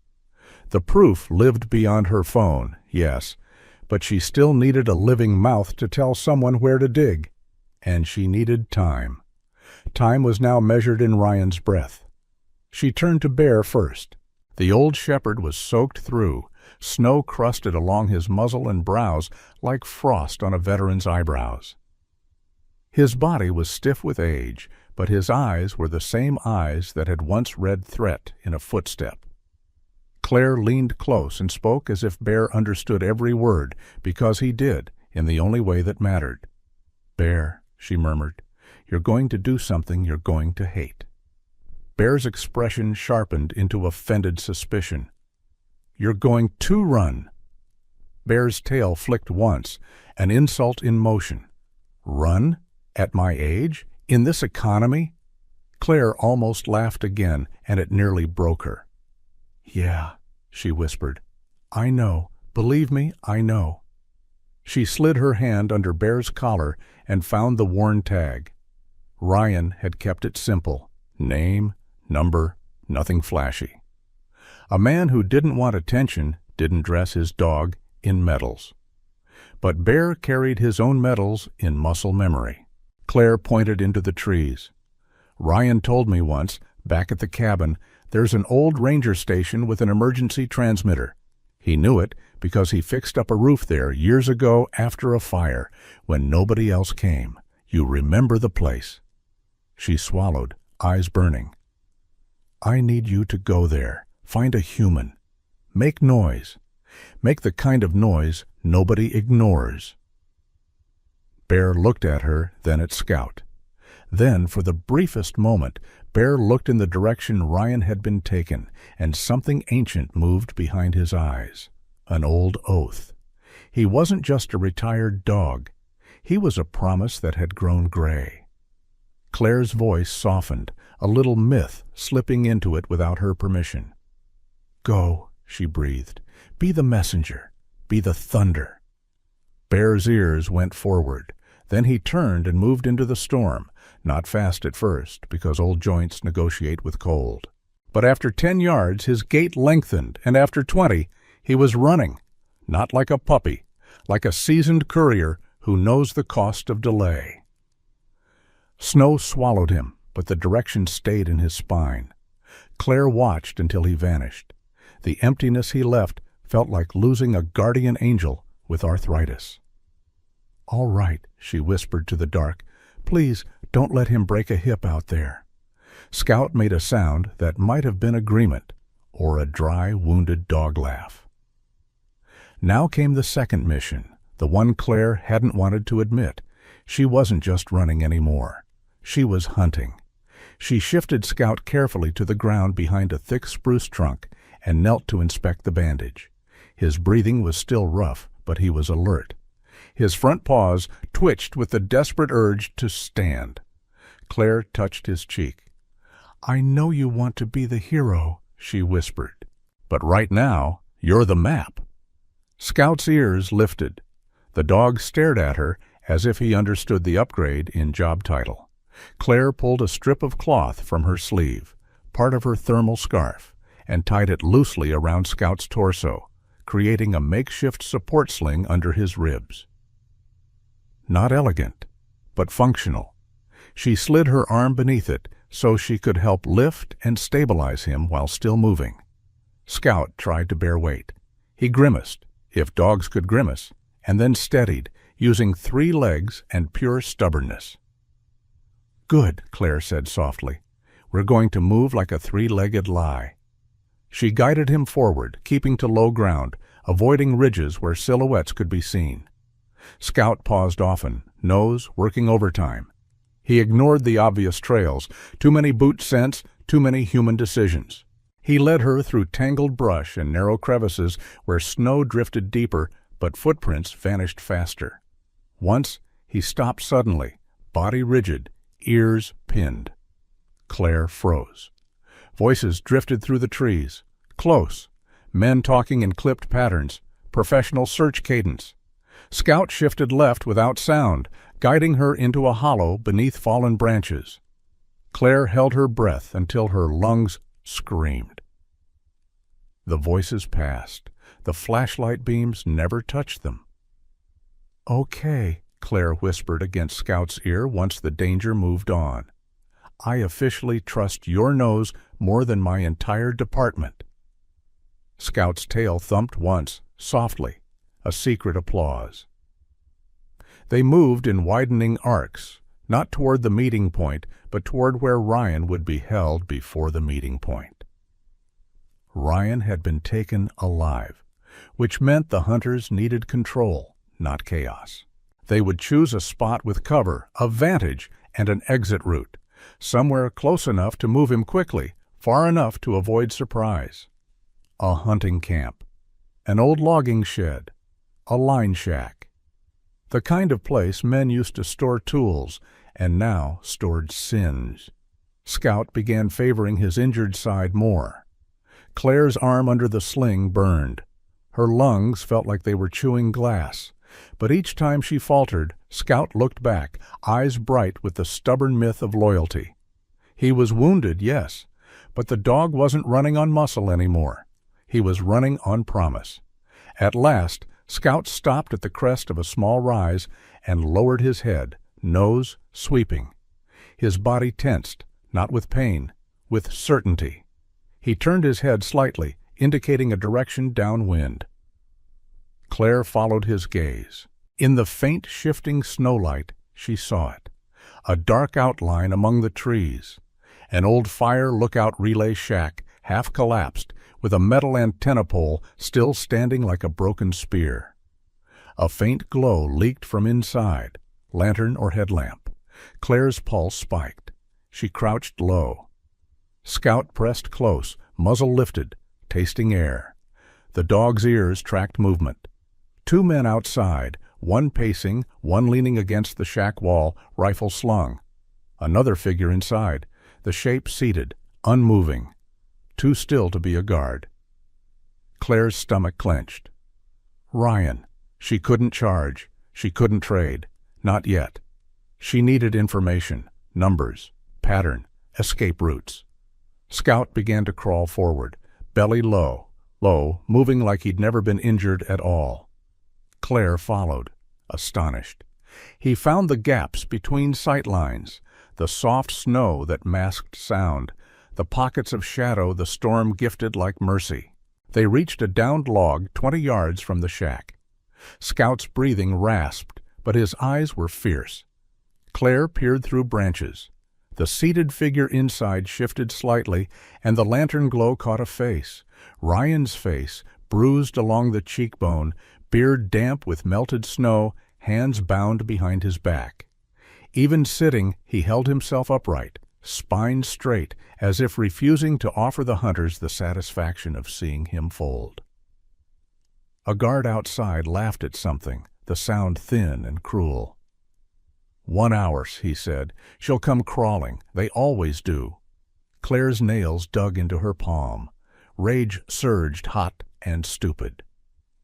Speaker 1: The proof lived beyond her phone, yes, but she still needed a living mouth to tell someone where to dig. And she needed time. Time was now measured in Ryan's breath. She turned to Bear first. The old shepherd was soaked through, snow crusted along his muzzle and brows like frost on a veteran's eyebrows. His body was stiff with age, but his eyes were the same eyes that had once read threat in a footstep. Claire leaned close and spoke as if Bear understood every word, because he did, in the only way that mattered. "Bear," she murmured, "you're going to do something you're going to hate." Bear's expression sharpened into offended suspicion. "You're going to run." Bear's tail flicked once, an insult in motion. "Run? At my age? In this economy?" Claire almost laughed again, and it nearly broke her. "Yeah," she whispered. "I know. Believe me, I know." She slid her hand under Bear's collar and found the worn tag. Ryan had kept it simple. Name, number, nothing flashy. A man who didn't want attention didn't dress his dog in medals. But Bear carried his own medals in muscle memory. Claire pointed into the trees. "Ryan told me once, back at the cabin, there's an old ranger station with an emergency transmitter. He knew it because he fixed up a roof there years ago after a fire, when nobody else came. You remember the place." She swallowed, eyes burning. "I need you to go there, find a human. Make noise. Make the kind of noise nobody ignores." Bear looked at her, then at Scout. Then, for the briefest moment, Bear looked in the direction Ryan had been taken, and something ancient moved behind his eyes. An old oath. He wasn't just a retired dog. He was a promise that had grown gray. Claire's voice softened, a little myth slipping into it without her permission. "Go," she breathed. "Be the messenger. Be the thunder." Bear's ears went forward. Then he turned and moved into the storm, not fast at first, because old joints negotiate with cold. But after 10 yards, his gait lengthened, and after 20, he was running, not like a puppy, like a seasoned courier who knows the cost of delay. Snow swallowed him, but the direction stayed in his spine. Claire watched until he vanished. The emptiness he left felt like losing a guardian angel with arthritis. "All right," she whispered to the dark. "Please don't let him break a hip out there." Scout made a sound that might have been agreement, or a dry, wounded dog laugh. Now came the second mission, the one Claire hadn't wanted to admit. She wasn't just running anymore. She was hunting. She shifted Scout carefully to the ground behind a thick spruce trunk and knelt to inspect the bandage. His breathing was still rough, but he was alert. His front paws twitched with the desperate urge to stand. Claire touched his cheek. "I know you want to be the hero," she whispered. "But right now, you're the map." Scout's ears lifted. The dog stared at her as if he understood the upgrade in job title. Claire pulled a strip of cloth from her sleeve, part of her thermal scarf, and tied it loosely around Scout's torso, creating a makeshift support sling under his ribs. Not elegant, but functional. She slid her arm beneath it so she could help lift and stabilize him while still moving. Scout tried to bear weight. He grimaced, if dogs could grimace, and then steadied, using 3 legs and pure stubbornness. "Good," Claire said softly. "We're going to move like a 3-legged lie." She guided him forward, keeping to low ground, avoiding ridges where silhouettes could be seen. Scout paused often, nose working overtime. He ignored the obvious trails, too many boot scents, too many human decisions. He led her through tangled brush and narrow crevices where snow drifted deeper, but footprints vanished faster. Once, he stopped suddenly, body rigid, ears pinned. Claire froze. Voices drifted through the trees. Close. Men talking in clipped patterns. Professional search cadence. Scout shifted left without sound, guiding her into a hollow beneath fallen branches. Claire held her breath until her lungs screamed. The voices passed. The flashlight beams never touched them. "Okay," Claire whispered against Scout's ear once the danger moved on. "I officially trust your nose more than my entire department." Scout's tail thumped once, softly, a secret applause. They moved in widening arcs, not toward the meeting point, but toward where Ryan would be held before the meeting point. Ryan had been taken alive, which meant the hunters needed control, not chaos. They would choose a spot with cover, a vantage, and an exit route, somewhere close enough to move him quickly, far enough to avoid surprise. A hunting camp, an old logging shed, a line shack. The kind of place men used to store tools and now stored sins. Scout began favoring his injured side more. Claire's arm under the sling burned. Her lungs felt like they were chewing glass. But each time she faltered, Scout looked back, eyes bright with the stubborn myth of loyalty. He was wounded, yes, but the dog wasn't running on muscle anymore. He was running on promise. At last, Scout stopped at the crest of a small rise and lowered his head, nose sweeping. His body tensed, not with pain, with certainty. He turned his head slightly, indicating a direction downwind. Claire followed his gaze. In the faint shifting snowlight, she saw it. A dark outline among the trees. An old fire lookout relay shack, half collapsed, with a metal antenna pole still standing like a broken spear. A faint glow leaked from inside, lantern or headlamp. Claire's pulse spiked. She crouched low. Scout pressed close, muzzle lifted, tasting air. The dog's ears tracked movement. 2 men outside, one pacing, one leaning against the shack wall, rifle slung. Another figure inside, the shape seated, unmoving, too still to be a guard. Claire's stomach clenched. Ryan. She couldn't charge. She couldn't trade. Not yet. She needed information, numbers, pattern, escape routes. Scout began to crawl forward, belly low, moving like he'd never been injured at all. Claire followed, astonished. He found the gaps between sight lines, the soft snow that masked sound, the pockets of shadow the storm gifted like mercy. They reached a downed log 20 yards from the shack. Scout's breathing rasped, but his eyes were fierce. Claire peered through branches. The seated figure inside shifted slightly, and the lantern glow caught a face. Ryan's face, bruised along the cheekbone, beard damp with melted snow, hands bound behind his back. Even sitting, he held himself upright, spine straight, as if refusing to offer the hunters the satisfaction of seeing him fold. A guard outside laughed at something, the sound thin and cruel. 1 hour, he said. She'll come crawling. They always do. Claire's nails dug into her palm. Rage surged hot and stupid.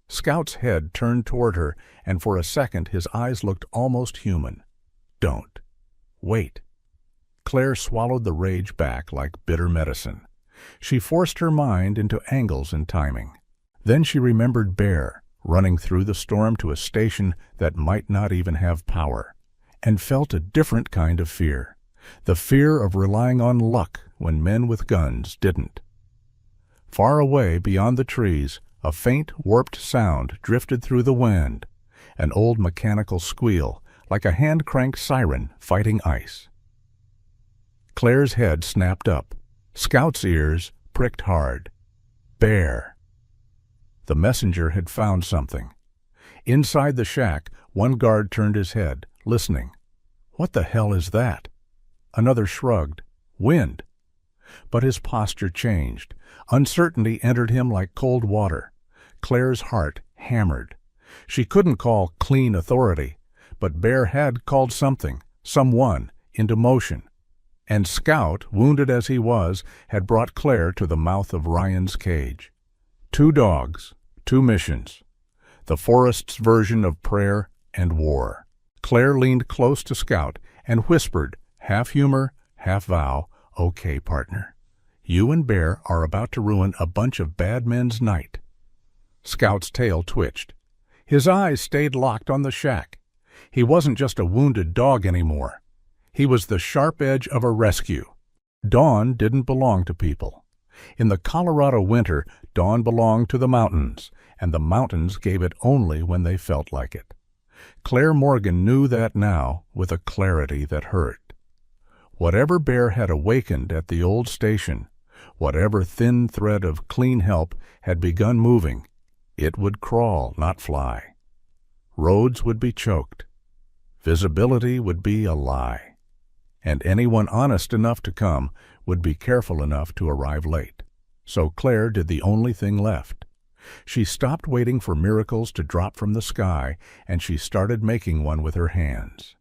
Speaker 1: Scout's head turned toward her, and for a second his eyes looked almost human. Don't. Wait. Claire swallowed the rage back like bitter medicine. She forced her mind into angles and timing. Then she remembered Bear, running through the storm to a station that might not even have power, and felt a different kind of fear, the fear of relying on luck when men with guns didn't. Far away beyond the trees, a faint, warped sound drifted through the wind, an old mechanical squeal, like a hand-cranked siren fighting ice. Claire's head snapped up. Scout's ears pricked hard. Bear. The messenger had found something. Inside the shack, one guard turned his head, listening. What the hell is that? Another shrugged. Wind. But his posture changed. Uncertainty entered him like cold water. Claire's heart hammered. She couldn't call clean authority, but Bear had called something, someone, into motion. And Scout, wounded as he was, had brought Claire to the mouth of Ryan's cage. 2 dogs, 2 missions. The forest's version of prayer and war. Claire leaned close to Scout and whispered, half humor, half vow, "Okay, partner. You and Bear are about to ruin a bunch of bad men's night." Scout's tail twitched. His eyes stayed locked on the shack. He wasn't just a wounded dog anymore. He was the sharp edge of a rescue. Dawn didn't belong to people. In the Colorado winter, dawn belonged to the mountains, and the mountains gave it only when they felt like it. Claire Morgan knew that now with a clarity that hurt. Whatever Bear had awakened at the old station, whatever thin thread of clean help had begun moving, it would crawl, not fly. Roads would be choked. Visibility would be a lie. And anyone honest enough to come would be careful enough to arrive late. So Claire did the only thing left. She stopped waiting for miracles to drop from the sky, and she started making one with her hands.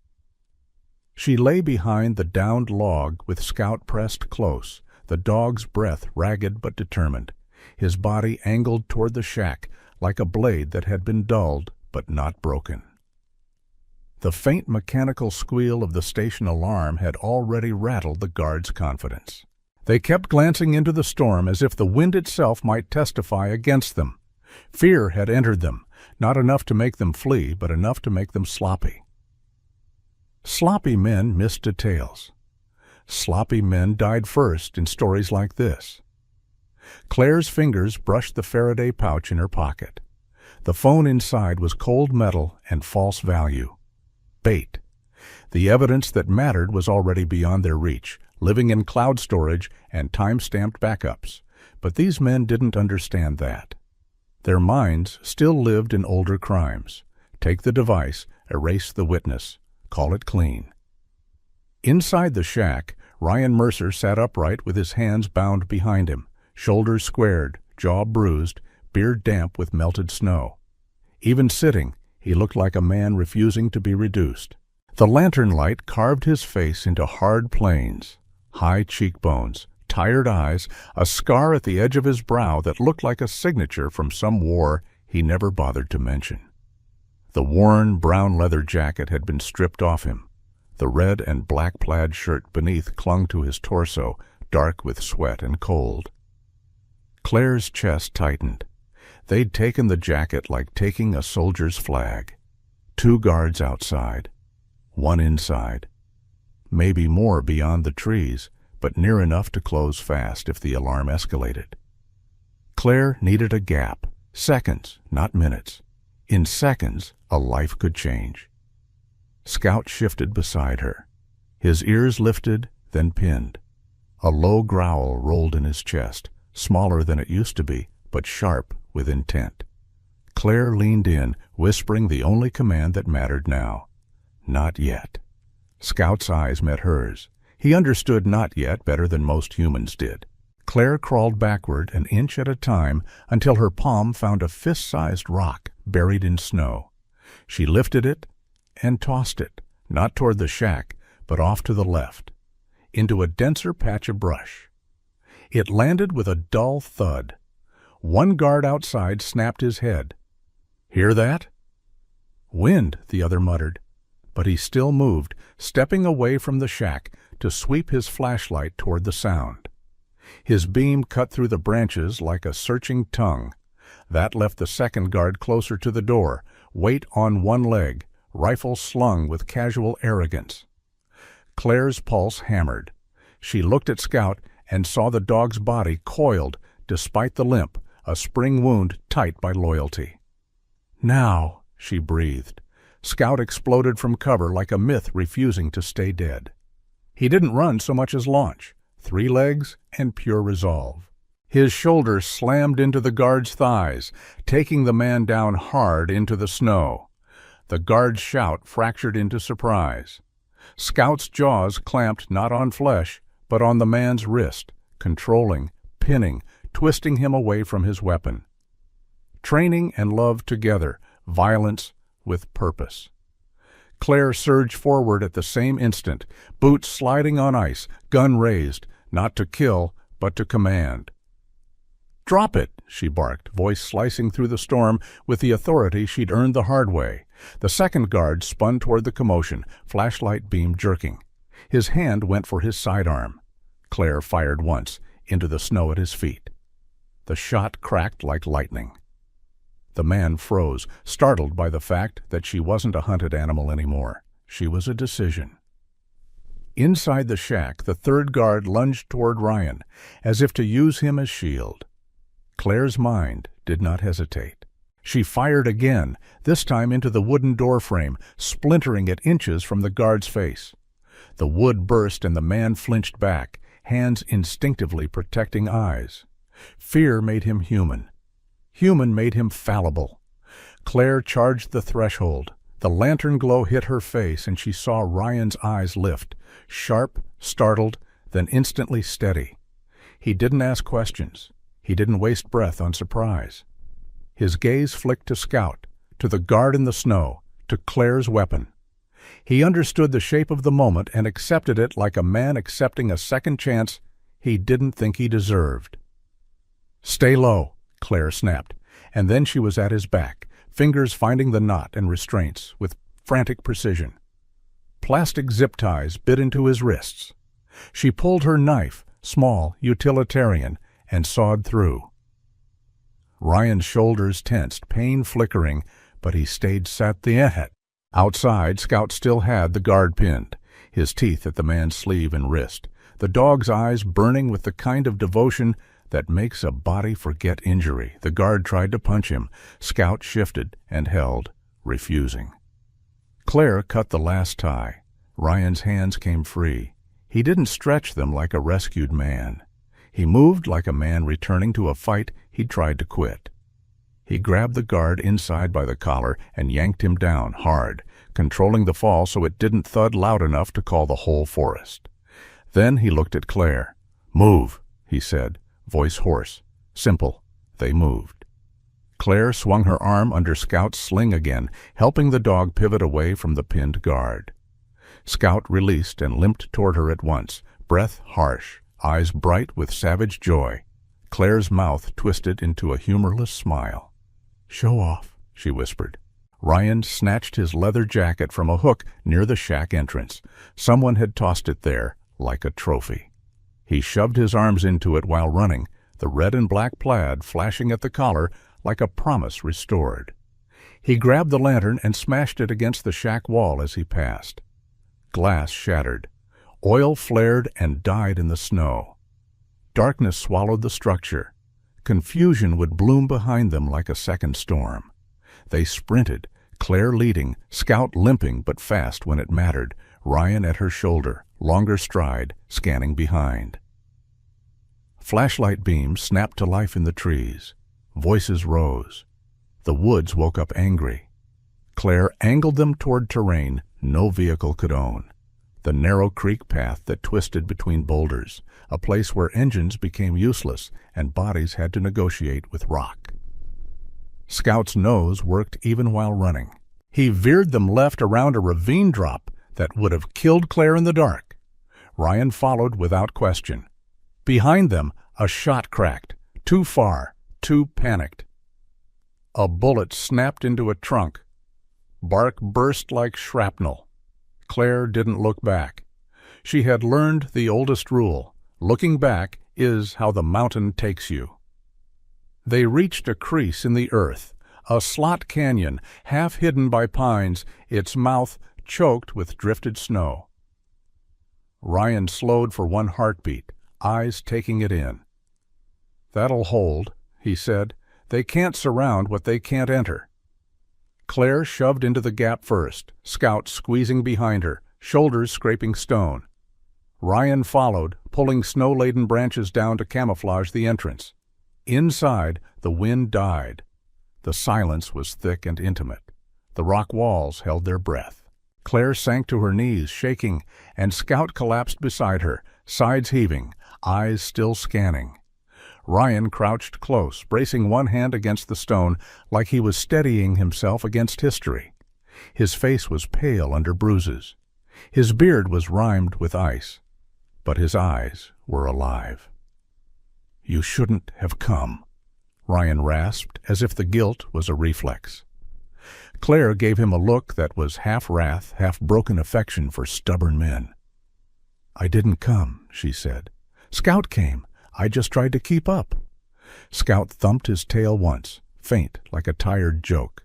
Speaker 1: She lay behind the downed log with Scout pressed close, the dog's breath ragged but determined, his body angled toward the shack like a blade that had been dulled but not broken. The faint mechanical squeal of the station alarm had already rattled the guards' confidence. They kept glancing into the storm as if the wind itself might testify against them. Fear had entered them, not enough to make them flee, but enough to make them sloppy. Sloppy men missed details. Sloppy men died first in stories like this. Claire's fingers brushed the Faraday pouch in her pocket. The phone inside was cold metal and false value. Bait. The evidence that mattered was already beyond their reach, living in cloud storage and time-stamped backups. But these men didn't understand that. Their minds still lived in older crimes. Take the device, erase the witness, call it clean. Inside the shack, Ryan Mercer sat upright with his hands bound behind him, shoulders squared, jaw bruised, beard damp with melted snow. Even sitting, he looked like a man refusing to be reduced. The lantern light carved his face into hard planes, high cheekbones, tired eyes, a scar at the edge of his brow that looked like a signature from some war he never bothered to mention. The worn brown leather jacket had been stripped off him. The red and black plaid shirt beneath clung to his torso, dark with sweat and cold. Claire's chest tightened. They'd taken the jacket like taking a soldier's flag. 2 guards outside, 1 inside. Maybe more beyond the trees, but near enough to close fast if the alarm escalated. Claire needed a gap, seconds, not minutes. In seconds, a life could change. Scout shifted beside her. His ears lifted, then pinned. A low growl rolled in his chest, smaller than it used to be, but sharp with intent. Claire leaned in, whispering the only command that mattered now. Not yet. Scout's eyes met hers. He understood not yet better than most humans did. Claire crawled backward an inch at a time until her palm found a fist-sized rock buried in snow. She lifted it and tossed it, not toward the shack, but off to the left, into a denser patch of brush. It landed with a dull thud. One guard outside snapped his head. "Hear that?" "Wind," the other muttered, but he still moved, stepping away from the shack to sweep his flashlight toward the sound. His beam cut through the branches like a searching tongue. That left the second guard closer to the door, weight on one leg, rifle slung with casual arrogance. Claire's pulse hammered. She looked at Scout and saw the dog's body coiled despite the limp, a spring wound tight by loyalty. "Now," she breathed. Scout exploded from cover like a myth refusing to stay dead. He didn't run so much as launch, 3 legs and pure resolve. His shoulder slammed into the guard's thighs, taking the man down hard into the snow. The guard's shout fractured into surprise. Scout's jaws clamped not on flesh, but on the man's wrist, controlling, pinning, twisting him away from his weapon. Training and love together, violence with purpose. Claire surged forward at the same instant, boots sliding on ice, gun raised, not to kill, but to command. "Drop it," she barked, voice slicing through the storm with the authority she'd earned the hard way. The second guard spun toward the commotion, flashlight beam jerking. His hand went for his sidearm. Claire fired once, into the snow at his feet. The shot cracked like lightning. The man froze, startled by the fact that she wasn't a hunted animal anymore. She was a decision. Inside the shack, the third guard lunged toward Ryan, as if to use him as shield. Claire's mind did not hesitate. She fired again, this time into the wooden doorframe, splintering it inches from the guard's face. The wood burst and the man flinched back, hands instinctively protecting eyes. Fear made him human. Human made him fallible. Claire charged the threshold. The lantern glow hit her face and she saw Ryan's eyes lift, sharp, startled, then instantly steady. He didn't ask questions. He didn't waste breath on surprise. His gaze flicked to Scout, to the guard in the snow, to Claire's weapon. He understood the shape of the moment and accepted it like a man accepting a second chance he didn't think he deserved. "Stay low," Claire snapped, and then she was at his back, fingers finding the knot and restraints with frantic precision. Plastic zip ties bit into his wrists. She pulled her knife, small, utilitarian, and sawed through. Ryan's shoulders tensed, pain flickering, but he stayed sat the ahead. Outside, Scout still had the guard pinned, his teeth at the man's sleeve and wrist, the dog's eyes burning with the kind of devotion that makes a body forget injury. The guard tried to punch him. Scout shifted and held, refusing. Claire cut the last tie. Ryan's hands came free. He didn't stretch them like a rescued man. He moved like a man returning to a fight he'd tried to quit. He grabbed the guard inside by the collar and yanked him down hard, controlling the fall so it didn't thud loud enough to call the whole forest. Then he looked at Claire. "Move," he said, voice hoarse. Simple. They moved. Claire swung her arm under Scout's sling again, helping the dog pivot away from the pinned guard. Scout released and limped toward her at once, breath harsh, eyes bright with savage joy. Claire's mouth twisted into a humorless smile. "Show off," she whispered. Ryan snatched his leather jacket from a hook near the shack entrance. Someone had tossed it there, like a trophy. He shoved his arms into it while running, the red and black plaid flashing at the collar like a promise restored. He grabbed the lantern and smashed it against the shack wall as he passed. Glass shattered. Oil flared and died in the snow. Darkness swallowed the structure. Confusion would bloom behind them like a second storm. They sprinted, Claire leading, Scout limping but fast when it mattered, Ryan at her shoulder, longer stride, scanning behind. Flashlight beams snapped to life in the trees. Voices rose. The woods woke up angry. Claire angled them toward terrain no vehicle could own. The narrow creek path that twisted between boulders, a place where engines became useless and bodies had to negotiate with rock. Scout's nose worked even while running. He veered them left around a ravine drop that would have killed Claire in the dark. Ryan followed without question. Behind them, a shot cracked. Too far, too panicked. A bullet snapped into a trunk. Bark burst like shrapnel. Claire didn't look back. She had learned the oldest rule. Looking back is how the mountain takes you. They reached a crease in the earth, a slot canyon half hidden by pines, its mouth choked with drifted snow. Ryan slowed for one heartbeat, eyes taking it in. "That'll hold," he said. "They can't surround what they can't enter." Claire shoved into the gap first, Scout squeezing behind her, shoulders scraping stone. Ryan followed, pulling snow-laden branches down to camouflage the entrance. Inside, the wind died. The silence was thick and intimate. The rock walls held their breath. Claire sank to her knees, shaking, and Scout collapsed beside her, sides heaving, eyes still scanning. Ryan crouched close, bracing one hand against the stone like he was steadying himself against history. His face was pale under bruises. His beard was rimed with ice, but his eyes were alive. "You shouldn't have come," Ryan rasped, as if the guilt was a reflex. Claire gave him a look that was half wrath, half broken affection for stubborn men. "I didn't come," she said. "Scout came. I just tried to keep up." Scout thumped his tail once, faint like a tired joke.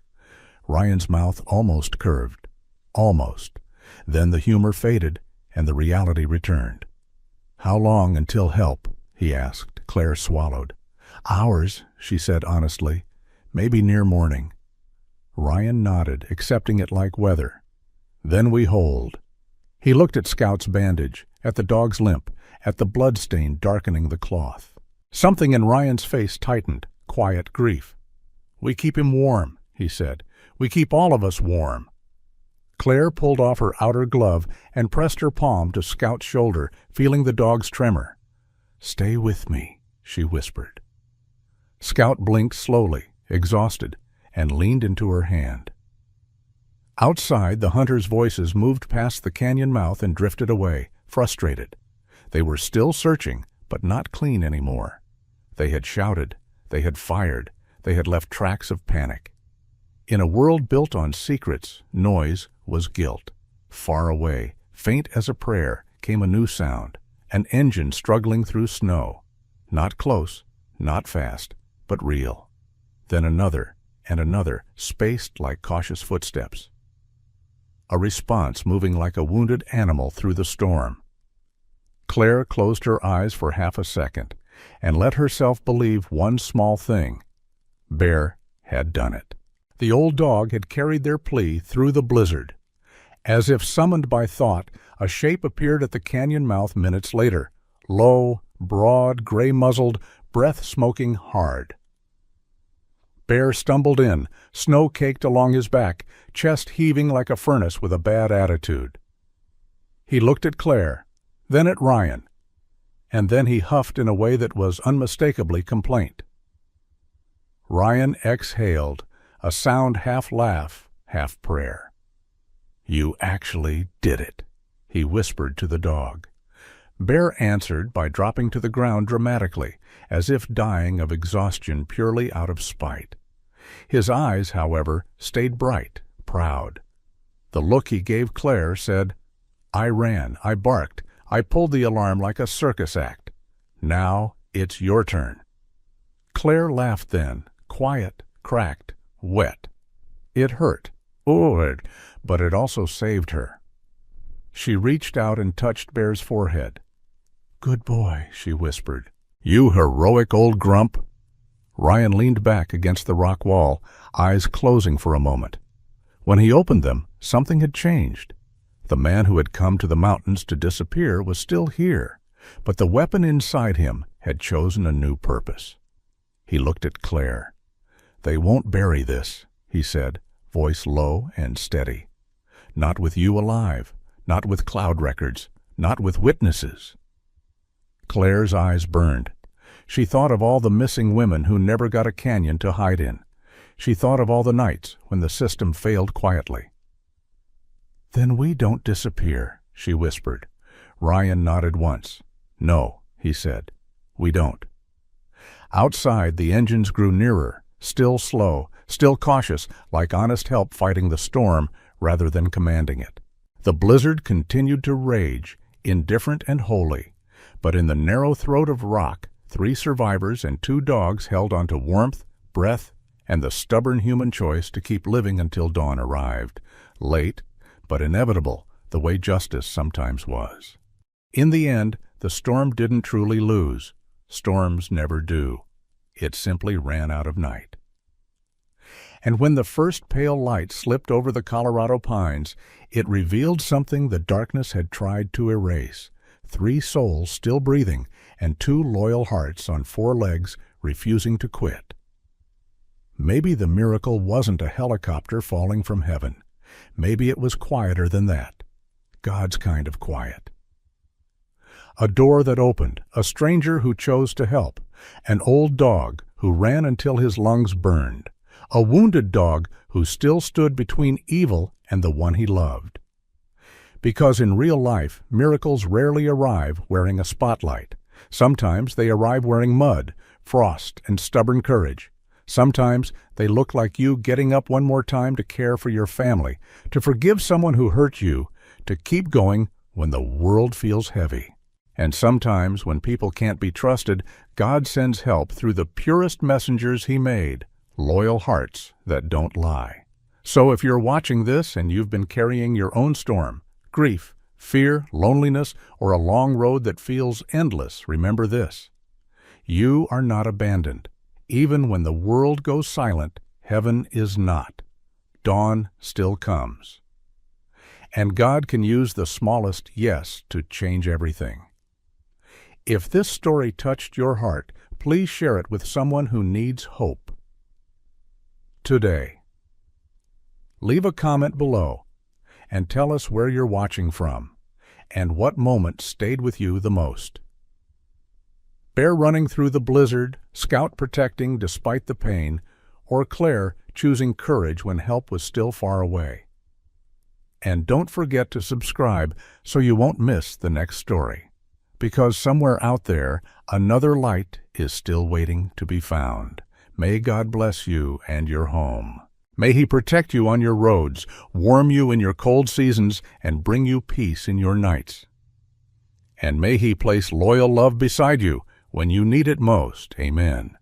Speaker 1: Ryan's mouth almost curved. Almost. Then the humor faded, and the reality returned. "How long until help?" he asked. Claire swallowed. "Hours," she said honestly. "Maybe near morning." Ryan nodded, accepting it like weather. "Then we hold." He looked at Scout's bandage, at the dog's limp, at the blood stain darkening the cloth. Something in Ryan's face tightened, quiet grief. "We keep him warm," he said. "We keep all of us warm." Claire pulled off her outer glove and pressed her palm to Scout's shoulder, feeling the dog's tremor. "Stay with me," she whispered. Scout blinked slowly, exhausted, and leaned into her hand. Outside, the hunters' voices moved past the canyon mouth and drifted away, frustrated. They were still searching, but not clean anymore. They had shouted, they had fired, they had left tracks of panic. In a world built on secrets, noise was guilt. Far away, faint as a prayer, came a new sound, an engine struggling through snow. Not close, not fast, but real. Then another and another, spaced like cautious footsteps. A response moving like a wounded animal through the storm. Claire closed her eyes for half a second and let herself believe one small thing. Bear had done it. The old dog had carried their plea through the blizzard. As if summoned by thought, a shape appeared at the canyon mouth minutes later, low, broad, gray-muzzled, breath-smoking hard. Bear stumbled in, snow caked along his back, chest heaving like a furnace with a bad attitude. He looked at Claire, then at Ryan, and then he huffed in a way that was unmistakably complaint. Ryan exhaled, a sound half laugh, half prayer. "You actually did it," he whispered to the dog. Bear answered by dropping to the ground dramatically, as if dying of exhaustion purely out of spite. His eyes, however, stayed bright, proud. The look he gave Claire said, "I ran, I barked, I pulled the alarm like a circus act. Now it's your turn." Claire laughed then, quiet, cracked, wet. It hurt, but it also saved her. She reached out and touched Bear's forehead. "Good boy," she whispered. "You heroic old grump." Ryan leaned back against the rock wall, eyes closing for a moment. When he opened them, something had changed. The man who had come to the mountains to disappear was still here, but the weapon inside him had chosen a new purpose. He looked at Claire. "They won't bury this," he said, voice low and steady. "Not with you alive, not with cloud records, not with witnesses. Claire's eyes burned. She thought of all the missing women who never got a canyon to hide in. She thought of all the nights when the system failed quietly. "Then we don't disappear," she whispered. Ryan nodded once. "No," he said, "we don't." Outside, the engines grew nearer, still slow, still cautious, like honest help fighting the storm rather than commanding it. The blizzard continued to rage, indifferent and holy, but in the narrow throat of rock, 3 survivors and 2 dogs held onto warmth, breath, and the stubborn human choice to keep living until dawn arrived, late, but inevitable, the way justice sometimes was. In the end, the storm didn't truly lose. Storms never do. It simply ran out of night. And when the first pale light slipped over the Colorado pines, it revealed something the darkness had tried to erase. 3 souls still breathing, and 2 loyal hearts on 4 legs refusing to quit. Maybe the miracle wasn't a helicopter falling from heaven. Maybe it was quieter than that. God's kind of quiet. A door that opened, a stranger who chose to help, an old dog who ran until his lungs burned, a wounded dog who still stood between evil and the one he loved. Because in real life, miracles rarely arrive wearing a spotlight. Sometimes they arrive wearing mud, frost, and stubborn courage. Sometimes they look like you getting up one more time to care for your family, to forgive someone who hurt you, to keep going when the world feels heavy. And sometimes, when people can't be trusted, God sends help through the purest messengers He made, loyal hearts that don't lie. So if you're watching this and you've been carrying your own storm, grief, fear, loneliness, or a long road that feels endless, remember this: you are not abandoned. Even when the world goes silent, heaven is not. Dawn still comes. And God can use the smallest yes to change everything. If this story touched your heart, please share it with someone who needs hope today. Leave a comment below and tell us where you're watching from and what moment stayed with you the most. Bear running through the blizzard, Scout protecting despite the pain, or Claire choosing courage when help was still far away. And don't forget to subscribe so you won't miss the next story, because somewhere out there, another light is still waiting to be found. May God bless you and your home. May He protect you on your roads, warm you in your cold seasons, and bring you peace in your nights. And may He place loyal love beside you when you need it most. Amen.